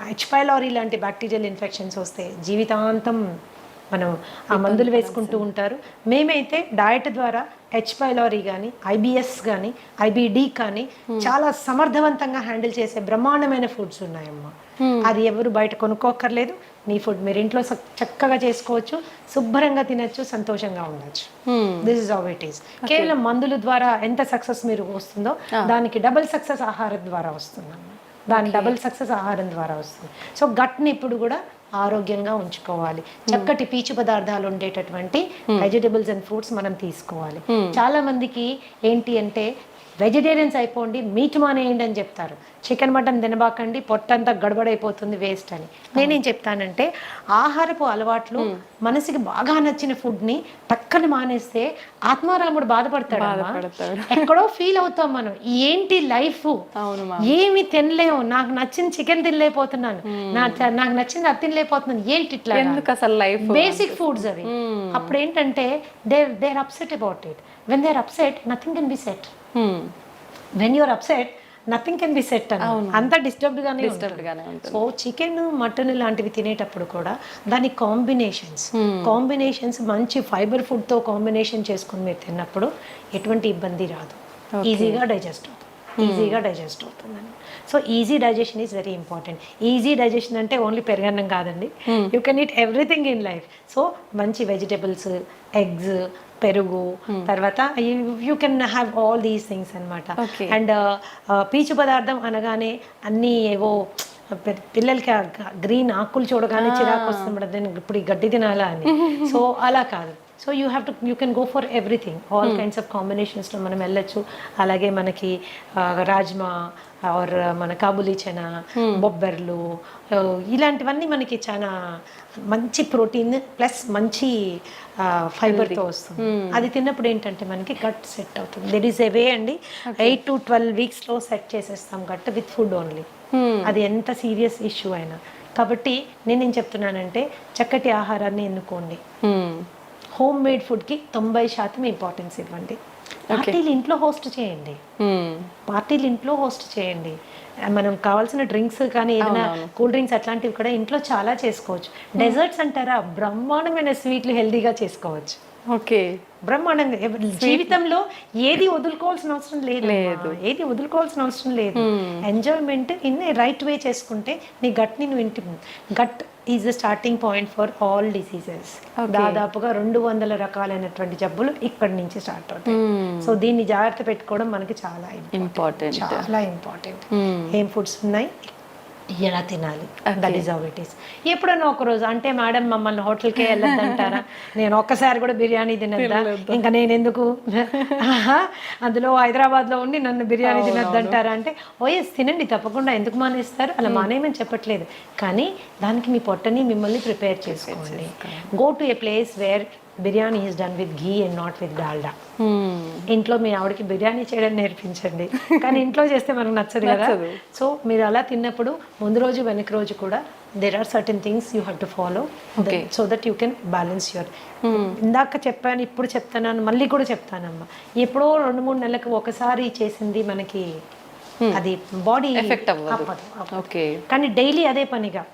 హెచ్ పైలోరీ లాంటి బ్యాక్టీరియల్ ఇన్ఫెక్షన్స్ వస్తే జీవితాంతం మనం ఆ మందులు వేసుకుంటూ ఉంటారు. మేమైతే డయట్ ద్వారా హెచ్ పైలోరీ కానీ, ఐబిఎస్ కానీ, ఐబిడి కానీ చాలా సమర్థవంతంగా హ్యాండిల్ చేసే బ్రహ్మాండమైన ఫుడ్స్ ఉన్నాయమ్మా. అది ఎవరు బయట కొనుక్కోక్కర్లేదు. మీ ఫుడ్ మీరు ఇంట్లో చక్కగా చేసుకోవచ్చు, శుభ్రంగా తినచ్చు, సంతోషంగా ఉండొచ్చు. This is how it is. కేవలం మందుల ద్వారా ఎంత సక్సెస్ మీరు వస్తుందో దానికి డబుల్ సక్సెస్ ఆహారం ద్వారా వస్తుందమ్మా. డబుల్ సక్సెస్ ఆహారం ద్వారా వస్తుంది. సో గట్ని ఇప్పుడు కూడా ఆరోగ్యంగా ఉంచుకోవాలి. చక్కటి పీచు పదార్థాలు ఉండేటటువంటి వెజిటబుల్స్ అండ్ ఫ్రూట్స్ మనం తీసుకోవాలి. చాలా మందికి ఏంటి అంటే వెజిటేరియన్స్ అయిపోండి, మీట్ మానేయండి అని చెప్తారు. చికెన్ మటన్ తినబాకండి, పొట్టంతా గడబడైపోతుంది, వేస్ట్ అని. నేనేం చెప్తానంటే ఆహారపు అలవాట్లు మనసుకి బాగా నచ్చిన ఫుడ్ని పక్కన మానేస్తే ఆత్మారాముడు బాధపడతాడు. ఎక్కడో ఫీల్ అవుతాం మనం, ఏంటి లైఫ్, ఏమి తినలేము, నాకు నచ్చిన చికెన్ తినలేకపోతున్నాను, నాకు నచ్చింది అది తినలేకపోతున్నాను, ఏంటి ఇట్లా, ఎందుకు అసలు లైఫ్, బేసిక్ ఫుడ్స్ అవి. అప్పుడు ఏంటంటే they are upset about it. When they are upset nothing can be set. When you're upset nothing can be set అని, అంతా డిస్టర్బ్డ్ గానే ఉంటుంది. సో చికెన్ మటన్ లాంటివి తినేటప్పుడు కూడా దాని కాంబినేషన్స్ మంచి ఫైబర్ ఫుడ్ తో కాంబినేషన్ చేసుకుని మీరు తిన్నప్పుడు ఎటువంటి ఇబ్బంది రాదు, ఈజీగా డైజెస్ట్ అవుతుందని. So easy digestion is very important. Easy digestion అంటే ఓన్లీ పెరుగన్నం కాదండి, you can eat everything in life. So మంచి వెజిటబుల్స్, ఎగ్స్, పెరుగు, తర్వాత you can have all these things అనమాట. అండ్ పీచు పదార్థం అనగానే అన్నీ ఏవో పిల్లలకి గ్రీన్ ఆకులు చూడగానే చిరాకు వస్తుంది, ఇప్పుడు ఈ గడ్డి తినాలా అని. సో అలా కాదు. So you can go for everything, all kinds of కాంబినేషన్స్లో మనం వెళ్ళొచ్చు. అలాగే మనకి రాజ్మా ఆర్ మన కాబూలీ చనా, బొబ్బర్లు, ఇలాంటివన్నీ మనకి చాలా మంచి ప్రోటీన్ ప్లస్ మంచి ఫైబర్తో వస్తుంది. అది తిన్నప్పుడు ఏంటంటే మనకి గట్ సెట్ అవుతుంది. దెర్ ఈస్ ఏ వే అండి, 8 to 12 weeksలో సెట్ చేసేస్తాం గట్ విత్ ఫుడ్ ఓన్లీ. అది ఎంత సీరియస్ ఇష్యూ అయినా. కాబట్టి నేనేం చెప్తున్నానంటే చక్కటి ఆహారాన్ని ఎన్నుకోండి. హోమ్ మేడ్ ఫుడ్కి 90% ఇంపార్టెన్స్ ఇవ్వండి. పార్టీలు ఇంట్లో హోస్ట్ చేయండి. మనం కావాల్సిన డ్రింక్స్ కానీ ఏదైనా కూల్ డ్రింక్స్ అట్లాంటివి కూడా ఇంట్లో చాలా చేసుకోవచ్చు. డెజర్ట్స్ అంటారా, బ్రహ్మాండమైన స్వీట్లు హెల్దీగా చేసుకోవచ్చు. ఓకే, బ్రహ్మాండంగా. జీవితంలో ఏది వదులుకోవాల్సిన అవసరం లేదు, ఎంజాయ్మెంట్ ఇన్ రైట్ వే చేసుకుంటే నీ గట్ని gut is the starting point for all diseases. దాదాపుగా 200 రకాలైనటువంటి జబ్బులు ఇక్కడి నుంచి స్టార్ట్ అవుతాయి. సో దీన్ని జాగ్రత్త పెట్టుకోవడం మనకి చాలా ఇంపార్టెంట్. ఏం ఫుడ్స్ ఉన్నాయి, ఎలా తినాలి, that is how it is. ఎప్పుడన్నా ఒక రోజు అంటే మేడం మమ్మల్ని హోటల్కే వెళ్ళొద్దంటారా, నేను ఒక్కసారి కూడా బిర్యానీ తినద్దా, ఇంకా నేను ఎందుకు అందులో హైదరాబాద్లో ఉండి నన్ను బిర్యానీ తినద్దంటారా అంటే, ఓఎస్ తినండి తప్పకుండా, ఎందుకు మానేస్తారు, అలా మానేయమని చెప్పట్లేదు. కానీ దానికి మీ పొట్టని మిమ్మల్ని ప్రిపేర్ చేసుకోండి. Go to A place where biryani is done with ghee and not with Dalda. ఇంట్లో మీ ఆవిడకి బిర్యానీ చేయడం నేర్పించండి, కానీ ఇంట్లో చేస్తే మనకు నచ్చదు కదా. సో మీరు అలా తిన్నప్పుడు ముందు రోజు వెనక రోజు కూడా there are certain things you have to follow so that you can balance your ఇందాక చెప్పాను, ఇప్పుడు చెప్తాను, మళ్ళీ కూడా చెప్తానమ్మా. ఎప్పుడో 2-3 నెలలకు ఒకసారి చేసింది మనకి అది బాడీ ఎఫెక్ట్ అవ్వదు. కానీ డైలీ అదే పనిగా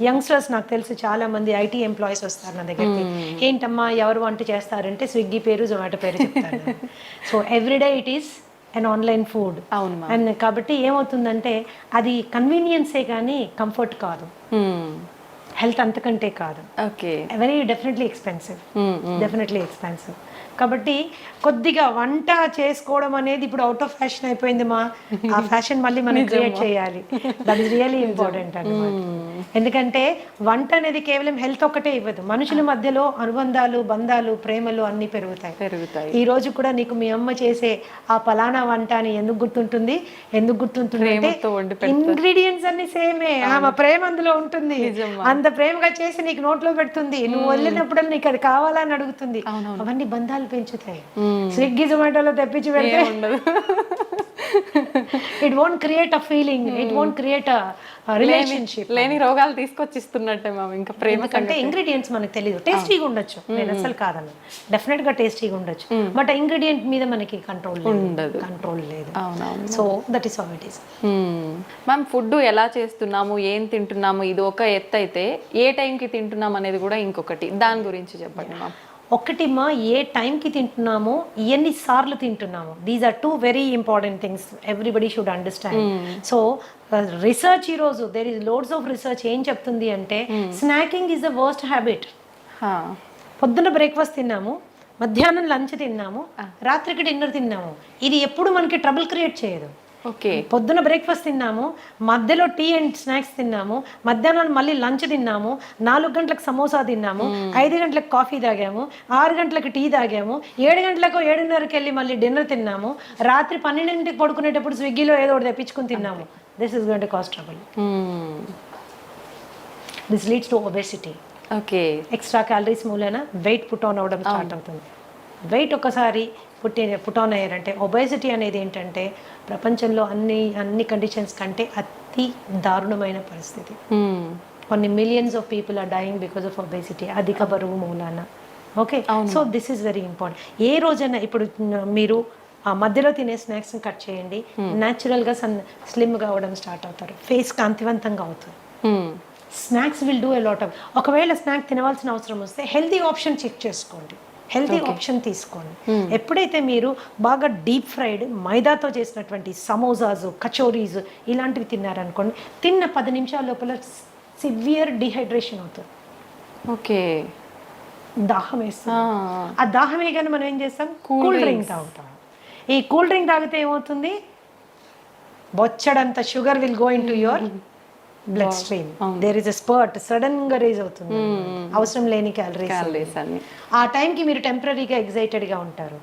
యంగ్స్టర్స్ నాకు తెలుసు చాలా మంది ఐటీ ఎంప్లాయీస్ వస్తారు నా దగ్గరికి. ఏంటమ్మా ఎవరు వంట చేస్తారంటే స్విగ్గీ పేరు, జొమాటో పేరు చెప్తారు. So everyday it is and online food. And కాబట్టి ఏమవుతుందంటే అది కన్వీనియన్సే కానీ కంఫర్ట్ కాదు, హెల్త్ అంతకంటే కాదు. Very definitely expensive. కాబట్టి కొద్దిగా వంట చేసుకోవడం అనేది ఇప్పుడు అవుట్ ఆఫ్ ఫ్యాషన్ అయిపోయింది మా, ఆ ఫ్యాషన్ మళ్ళీ మనం క్రియేట్ చేయాలి. దట్ ఈస్ రియల్లీ ఇంపార్టెంట్ అన్నమాట. ఎందుకంటే వంట అనేది కేవలం హెల్త్ ఒక్కటే ఇవ్వదు, మనుషుల మధ్యలో అనుబంధాలు, బంధాలు, ప్రేమలు అన్ని పెరుగుతాయి. ఈ రోజు కూడా నీకు మీ అమ్మ చేసే ఆ పలానా వంట అని ఎందుకు గుర్తుంటుంది అంటే ఇంగ్రీడియంట్స్ అన్ని సేమే, ఆమె ప్రేమ అందులో ఉంటుంది. అంత ప్రేమగా చేసి నీకు నోట్లో పెడుతుంది, నువ్వు వెళ్ళినప్పుడు నీకు అది కావాలని అడుగుతుంది. అవన్నీ బంధాలు పెంచుతాయి. స్విగ్గీ జొమాటోలో తెప్పించి పెడితే it won't create a feeling, it won't create a relationship. లేని రోగాలు తీసుకొచ్చిస్తున్నట్టే మ్యామ్. ఇంకా ప్రేమ కంటే ఇంగ్రీడియంట్స్ మనకు తెలియదు. టేస్టీగా ఉండొచ్చు, నేను అసలు కాదన్న, డెఫినెట్ గా టేస్టీగా ఉండొచ్చు, బట్ ఇంగ్రీడియంట్ మీద మనకి కంట్రోల్ లేదు. So that is how it is. Ma'am food ఎలా చేస్తున్నాము, ఏం తింటున్నాము, ఇది ఒక ఎత్తు అయితే ఏ టైంకి తింటున్నాం అనేది కూడా ఇంకొకటి. దాని గురించి చెప్పండి మ్యామ్. ఒకటిమా ఏ టైంకి తింటున్నామో, ఎన్నిసార్లు తింటున్నామో, these are 2 very important things everybody should understand. So research ఈరోజు there is loads of research ఏం చెప్తుంది అంటే snacking is the worst habit. పొద్దున్న బ్రేక్ఫాస్ట్ తిన్నాము, మధ్యాహ్నం లంచ్ తిన్నాము, రాత్రికి డిన్నర్ తిన్నాము, ఇది ఎప్పుడు మనకి ట్రబుల్ క్రియేట్ చేయదు. ఓకే. పొద్దున బ్రేక్ఫాస్ట్ తిన్నాము, మధ్యలో టీ అండ్ స్నాక్స్ తిన్నాము, మధ్యాహ్నం మళ్ళీ లంచ్ తిన్నాము, 4 గంటలకు సమోసా తిన్నాము, 5 గంటలకు కాఫీ తాగాము, 6 గంటలకు టీ తాగాము, 7 గంటలకు 7:30కి వెళ్ళి మళ్ళీ డిన్నర్ తిన్నాము, రాత్రి 12ంటికి పడుకునేటప్పుడు స్విగ్గీలో ఏదో ఒకటి తెప్పించుకుని తిన్నాము. This is going to cost trouble. This leads to obesity. Okay. Extra calories మూలన వెయిట్ పుట్ ఆన్ అవ్వడం స్టార్ట్ అవుతుంది. వెయిట్ ఒకసారి పుట్ ఆన్ అయ్యారంటే, ఒబెసిటీ అనేది ఏంటంటే ప్రపంచంలో అన్ని కండిషన్స్ కంటే అతి దారుణమైన పరిస్థితి. కొన్ని millions of people are dying because of obesity, అధిక బరువు మూలాన. Okay, so this is very important. ఏ రోజైనా ఇప్పుడు మీరు ఆ మధ్యలో తినే స్నాక్స్ని కట్ చేయండి, న్యాచురల్గా స్లిమ్గా అవ్వడం స్టార్ట్ అవుతారు, ఫేస్ కాంతివంతంగా అవుతుంది. Snacks will do a lot of. ఒకవేళ స్నాక్ తినవలసిన అవసరం వస్తే హెల్తీ ఆప్షన్ చెక్ చేసుకోండి, హెల్తీ ఆప్షన్ తీసుకోండి. ఎప్పుడైతే మీరు బాగా డీప్ ఫ్రైడ్ మైదాతో చేసినటువంటి సమోసాస్, కచోరీస్ ఇలాంటివి తిన్నారనుకోండి, తిన్న 10 నిమిషాల లోపల సివియర్ డిహైడ్రేషన్ అవుతుంది. ఓకే. దాహం వేస్తుంది. ఆ దాహం వేయగానే మనం ఏం చేస్తాం, కూల్ డ్రింక్ తాగుతాం. ఈ కూల్ డ్రింక్ తాగితే ఏమవుతుంది, బొచ్చడంత sugar will go into your blood stream. There is a spurt, sudden గా రేజ్ అవుతుంది, అవసరం లేని క్యాలరీస్. ఆ టైంకి మీరు టెంపరీగా ఎగ్జైటెడ్గా ఉంటారు.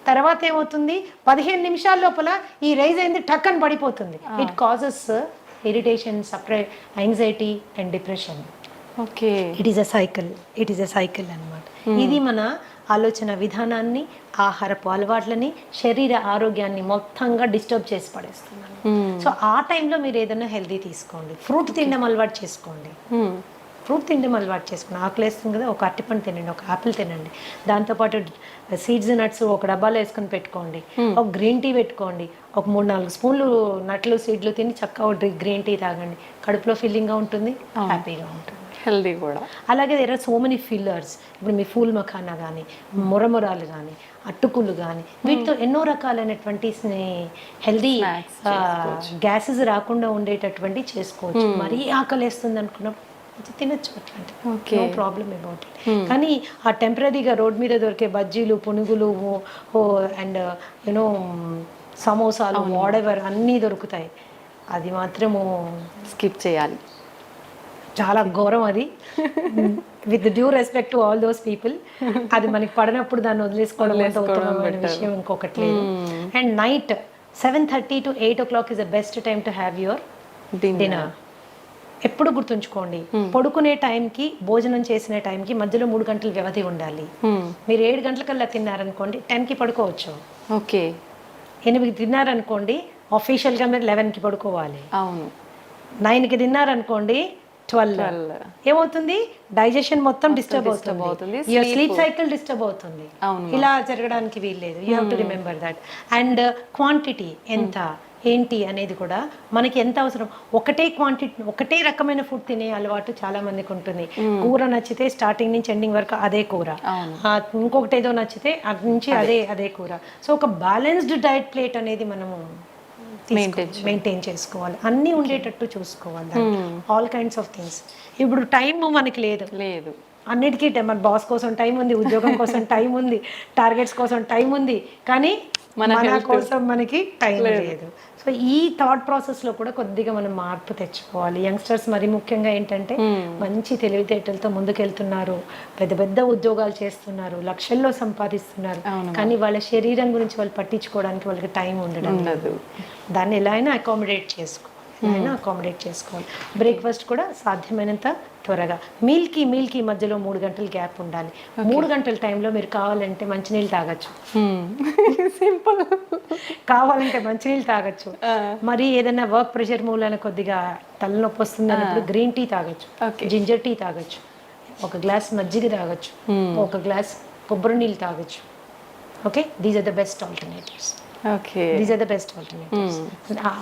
తర్వాత ఏమవుతుంది, 15 నిమిషాల లోపల ఈ రైజ్ అయింది టక్ అని పడిపోతుంది. It causes irritation, anxiety and depression. Okay. It is a cycle అన్నమాట. ఇది మన ఆలోచన విధానాన్ని, ఆహారపు అలవాట్లని, శరీర ఆరోగ్యాన్ని మొత్తంగా డిస్టర్బ్ చేసి పడేస్తున్నాను. సో ఆ టైంలో మీరు ఏదైనా హెల్దీ తీసుకోండి, ఫ్రూట్ తినడం అలవాటు చేసుకోండి. ఆకలి వేస్తుంది కదా, ఒక అరటిపండు తినండి, ఒక ఆపిల్ తినండి, దాంతోపాటు సీడ్స్ నట్స్ ఒక డబ్బాలో వేసుకొని పెట్టుకోండి, ఒక గ్రీన్ టీ పెట్టుకోండి, ఒక 3-4 స్పూన్లు నట్లు సీడ్లు తిని చక్కగా గ్రీన్ టీ తాగండి. కడుపులో ఫీలింగ్గా ఉంటుంది, హ్యాపీగా ఉంటుంది, హెల్దీ కూడా. అలాగే there are so many fillers. ఇప్పుడు మీ ఫూల్ మఖానా కానీ, మురమురాలు కానీ, అట్టుకులు కానీ, వీటితో ఎన్నో రకాలైనటువంటి హెల్దీ గ్యాసెస్ రాకుండా ఉండేటటువంటి చేసుకోవచ్చు. మరీ ఆకలి వేస్తుంది అనుకున్నప్పుడు తినచ్చు, అట్లాంటి నో ప్రాబ్లమ్ అబౌట్ ఇట్. కానీ ఆ టెంపరీగా రోడ్ మీద దొరికే బజ్జీలు, పునుగులు అండ్ యూనో సమోసాలు, వాడెవర్ అన్నీ దొరుకుతాయి, అది మాత్రము స్కిప్ చేయాలి. చాలా ఘోరం అది. With due respect to all those people, అది మనకి పడినప్పుడు దాన్ని వదిలేసుకోవడం ఉత్తమమైన విషయం ఇంకొకటి లేదు. And night 7:30 to 8 o'clock is the best time to have your dinner. ఎప్పుడు గుర్తుంచుకోండి, పడుకునే టైంకి, భోజనం చేసిన టైంకి మధ్యలో 3 గంటల వ్యవధి ఉండాలి. మీరు 7 గంటలకల్లా తిన్నారనుకోండి, 10కి పడుకోవచ్చు. ఓకే. 8కి తిన్నారనుకోండి, ఆఫీషియల్గా మీరు 11కి పడుకోవాలి. అవును. 9కి తిన్నారనుకోండి, 12 ఏమవుతుంది, డైజెషన్ మొత్తం డిస్టర్బ్ అవుతుంది, యువర్ స్లీప్ సైకిల్ డిస్టర్బ్ అవుతుంది. ఇలా జరగడానికి వీల్లేదు. You have to remember that. And quantity ఎంత ఏంటి అనేది కూడా మనకి ఎంత అవసరం. ఒకటే రకమైన ఫుడ్ తినే అలవాటు చాలా మందికి ఉంటుంది. కూర నచ్చితే స్టార్టింగ్ నుంచి ఎండింగ్ వరకు అదే కూర, ఇంకొకటి ఏదో నచ్చితే అటు నుంచి అదే కూర. సో ఒక బ్యాలెన్స్డ్ డైట్ ప్లేట్ అనేది మనము మెయింటైన్ చేసుకోవాలి, అన్నీ ఉండేటట్టు చూసుకోవాలి, ఆల్ కైండ్స్ ఆఫ్ థింగ్స్. ఇప్పుడు టైం మనకి లేదు, అన్నిటికీ మన బాస్ కోసం టైం ఉంది, ఉద్యోగం కోసం టైం ఉంది, టార్గెట్స్ కోసం టైం ఉంది, కానీ మన కోసం మనకి టైం లేదు. సో ఈ థాట్ ప్రాసెస్లో కూడా కొద్దిగా మనం మార్పు తెచ్చుకోవాలి. యంగ్స్టర్స్ మరి ముఖ్యంగా ఏంటంటే మంచి తెలివితేటలతో ముందుకెళ్తున్నారు, పెద్ద పెద్ద ఉద్యోగాలు చేస్తున్నారు, లక్షల్లో సంపాదిస్తున్నారు, కానీ వాళ్ళ శరీరం గురించి వాళ్ళు పట్టించుకోవడానికి వాళ్ళకి టైం ఉండడం లేదు. దాన్ని ఎలా అయినా అకామిడేట్ చేసుకోవాలి. బ్రేక్ఫాస్ట్ కూడా సాధ్యమైనంత త్వరగా, మీల్కి మధ్యలో 3 గంటల గ్యాప్ ఉండాలి. 3 గంటల టైంలో మీరు కావాలంటే మంచినీళ్ళు తాగొచ్చు, సింపుల్. కావాలంటే మంచినీళ్ళు తాగొచ్చు. మరి ఏదైనా వర్క్ ప్రెషర్ మూలన కొద్దిగా తలనొప్పి వస్తుంది అన్నప్పుడు గ్రీన్ టీ తాగొచ్చు, జింజర్ టీ తాగొచ్చు, ఒక గ్లాస్ మజ్జిగ తాగొచ్చు, ఒక గ్లాస్ కొబ్బరి నీళ్ళు తాగొచ్చు. Okay, these are the best alternatives.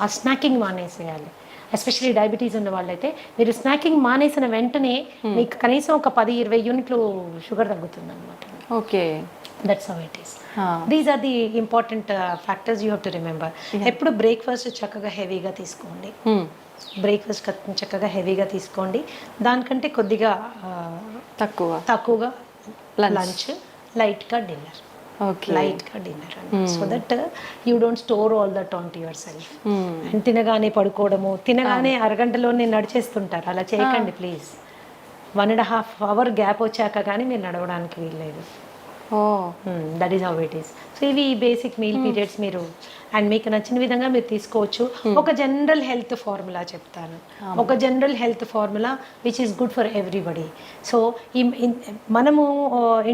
ఆ స్నాకింగ్ మానేసేయాలి. ఎస్పెషల్లీ డయాబెటీస్ ఉన్న వాళ్ళైతే మీరు స్నాకింగ్ మానేసిన వెంటనే మీకు కనీసం ఒక 10-20 యూనిట్లు షుగర్ తగ్గుతుంది అనమాట. Okay, that's how it is. These are the important factors you have to remember. ఎప్పుడు బ్రేక్ఫాస్ట్ చక్కగా హెవీగా తీసుకోండి, దానికంటే కొద్దిగా తక్కువగా లంచ్, లైట్గా డిన్నర్. ఓకే లైట్గా డిన్నర్ అని so that you don't store all that on to your self. And తినగానే పడుకోవడము, తినగానే అరగంటలోనే నడిచేస్తుంటారు, అలా చేయకండి ప్లీజ్. 1.5 hour గ్యాప్ వచ్చాక కానీ మీరు నడవడానికి వీల్లేదు. Oh that is how it is. So ఇవి బేసిక్ మీల్ పీరియడ్స్ మీరు అండ్ మీకు నచ్చిన విధంగా మీరు తీసుకోవచ్చు. ఒక జనరల్ హెల్త్ ఫార్ములా చెప్తాను, ఒక general health formula which is good for everybody. So మనము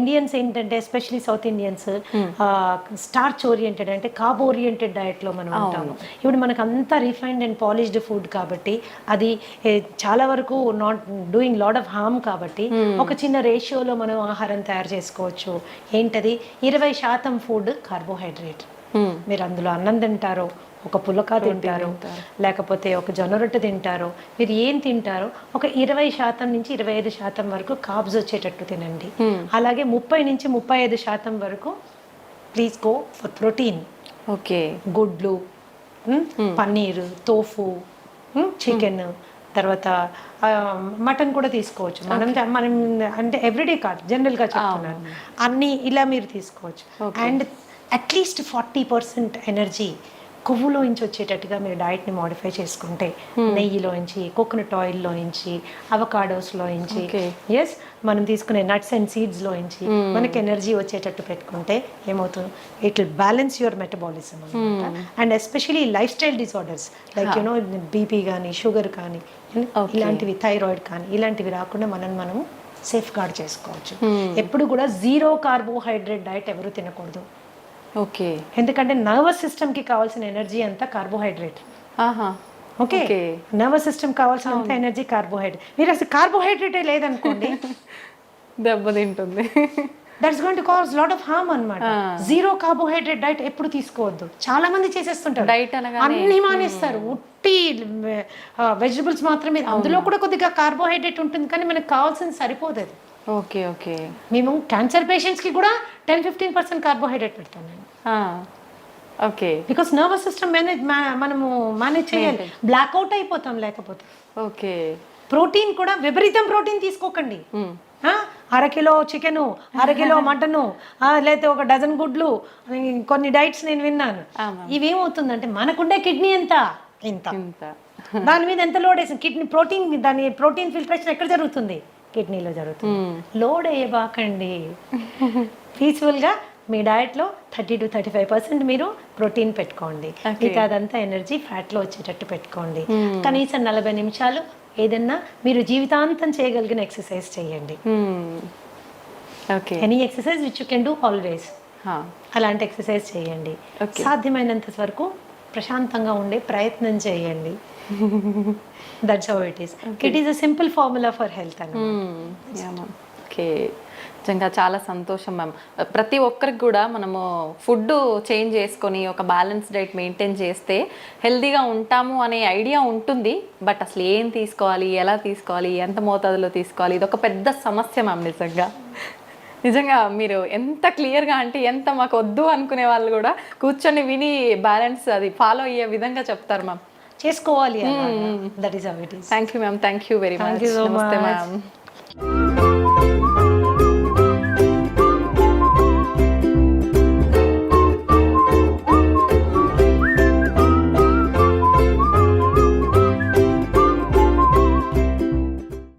ఇండియన్స్ ఏంటంటే especially south Indians starch oriented అంటే కార్బ్ ఓరియంటెడ్ డయట్లో మనం ఉంటాము. ఇప్పుడు మనకు అంతా రిఫైన్డ్ అండ్ పాలిష్డ్ ఫుడ్ కాబట్టి అది చాలా వరకు not doing lot of harm కాబట్టి ఒక చిన్న రేషియోలో మనం ఆహారం తయారు చేసుకోవచ్చు. ఏంటది? 20% ఫుడ్ కార్బోహైడ్రేట్. మీరు అందులో అన్నం తింటారో, ఒక పులక తింటారో, లేకపోతే ఒక జొన్న రొట్టె తింటారో, మీరు ఏం తింటారో ఒక 20% నుంచి 25% వరకు కార్బ్స్ వచ్చేటట్టు తినండి. అలాగే 30 నుంచి 35% వరకు please go for protein. Okay, గుడ్లు, పన్నీరు, తోఫు, చికెన్, తర్వాత మటన్ కూడా తీసుకోవచ్చు. మనం అంటే ఎవ్రీడే కాదు, జనరల్గా చెప్తున్నాను. అన్నీ ఇలా మీరు తీసుకోవచ్చు. అండ్ అట్లీస్ట్ 40% ఎనర్జీ కొవ్వులోంచి వచ్చేటట్టుగా మీరు డైట్ని మోడిఫై చేసుకుంటే, నెయ్యిలోంచి, కోకోనట్ ఆయిల్లోంచి, అవకాడోస్లోంచి, ఎస్ మనం తీసుకునే నట్స్ అండ్ సీడ్స్లోంచి మనకి ఎనర్జీ వచ్చేటట్టు పెట్టుకుంటే ఏమవుతుంది? It will balance your metabolism అనమాట. And especially life style disorders like you know BP కానీ, షుగర్ కానీ, ఇలాంటివి, థైరాయిడ్ కానీ, ఇలాంటివి రాకుండా మనము సేఫ్ గార్డ్ చేసుకోవచ్చు. ఎప్పుడు కూడా 0 కార్బోహైడ్రేట్ డైట్ ఎవరు తినకూడదు. ఓకే, ఎందుకంటే నర్వస్ సిస్టమ్కి కావాల్సిన ఎనర్జీ అంతా కార్బోహైడ్రేట్. ఓకే, నర్వస్ సిస్టమ్ కావాల్సినంత ఎనర్జీ కార్బోహైడ్రేట్. మీరు అసలు కార్బోహైడ్రేటే లేదనుకోండి, దెబ్బతింటుంది. That's going to cause lot of harm అన్నమాట. 0 కార్బోహైడ్రేట్ డైట్ ఎప్పుడు తీసుకోవద్దు. చాలా మంది చేసేస్తుంటారు, డైట్ అన్ని మానేస్తారు, ఉట్టి వెజిటబుల్స్ మాత్రమే. అందులో కూడా కొద్దిగా కార్బోహైడ్రేట్ ఉంటుంది, కానీ మనకు కావాల్సింది సరిపోదు అది. ఓకే ఓకే, మేము క్యాన్సర్ పేషెంట్స్కి కూడా 10-15% కార్బోహైడ్రేట్ పెడతాం నేను. ఓకే, బికాస్ నర్వస్ సిస్టమ్ మనము మేనేజ్ చేయాలి, బ్లాక్అవుట్ అయిపోతాం లేకపోతే. ఓకే, ప్రోటీన్ కూడా విపరీతం ప్రోటీన్ తీసుకోకండి. 1/2 కిలో చికెను, 1/2 కిలో మటను, లేకపోతే 1 డజన్ గుడ్లు, కొన్ని డైట్స్ నేను విన్నాను. ఇవేమవుతుందంటే మనకుండే కిడ్నీ ఎంత ఇంత, దాని మీద ఎంత లోడ్ వేసింది కిడ్నీ. ప్రోటీన్ ఫిల్ట్రేషన్ ఎక్కడ జరుగుతుంది? కిడ్నీలో జరుగుతుంది. లోడ్ వేయబాకండి. పీస్ఫుల్గా మీ డయట్లో 30-35% మీరు ప్రోటీన్ పెట్టుకోండి. మిగతా అదంతా ఎనర్జీ ఫ్యాట్లో వచ్చేటట్టు పెట్టుకోండి. కనీసం 40 నిమిషాలు ఏదన్నా మీరు జీవితాంతం చేయగలిగిన ఎక్సర్సైజ్ చేయండి. Any exercise which you can do always, అలాంటి ఎక్సర్సైజ్ చేయండి. సాధ్యమైనంత వరకు ప్రశాంతంగా ఉండే ప్రయత్నం చేయండి. That's how it is. It is a simple formula for health అన్నమాట. ఓకే, నిజంగా చాలా సంతోషం మ్యామ్. ప్రతి ఒక్కరికి కూడా మనము ఫుడ్ చేంజ్ చేసుకొని ఒక బ్యాలెన్స్ డైట్ మెయింటైన్ చేస్తే హెల్తీగా ఉంటాము అనే ఐడియా ఉంటుంది. బట్ అసలు ఏం తీసుకోవాలి, ఎలా తీసుకోవాలి, ఎంత మోతాదులో తీసుకోవాలి, ఇది ఒక పెద్ద సమస్య మ్యామ్. నిజంగా మీరు ఎంత క్లియర్గా, అంటే ఎంత మాకు వద్దు అనుకునే వాళ్ళు కూడా కూర్చొని విని బ్యాలెన్స్ అది ఫాలో అయ్యే విధంగా చెప్తారు మ్యామ్. చేసుకోవాలి. That is how it is. Thank you ma'am, thank you very much. నమస్తే మ్యామ్.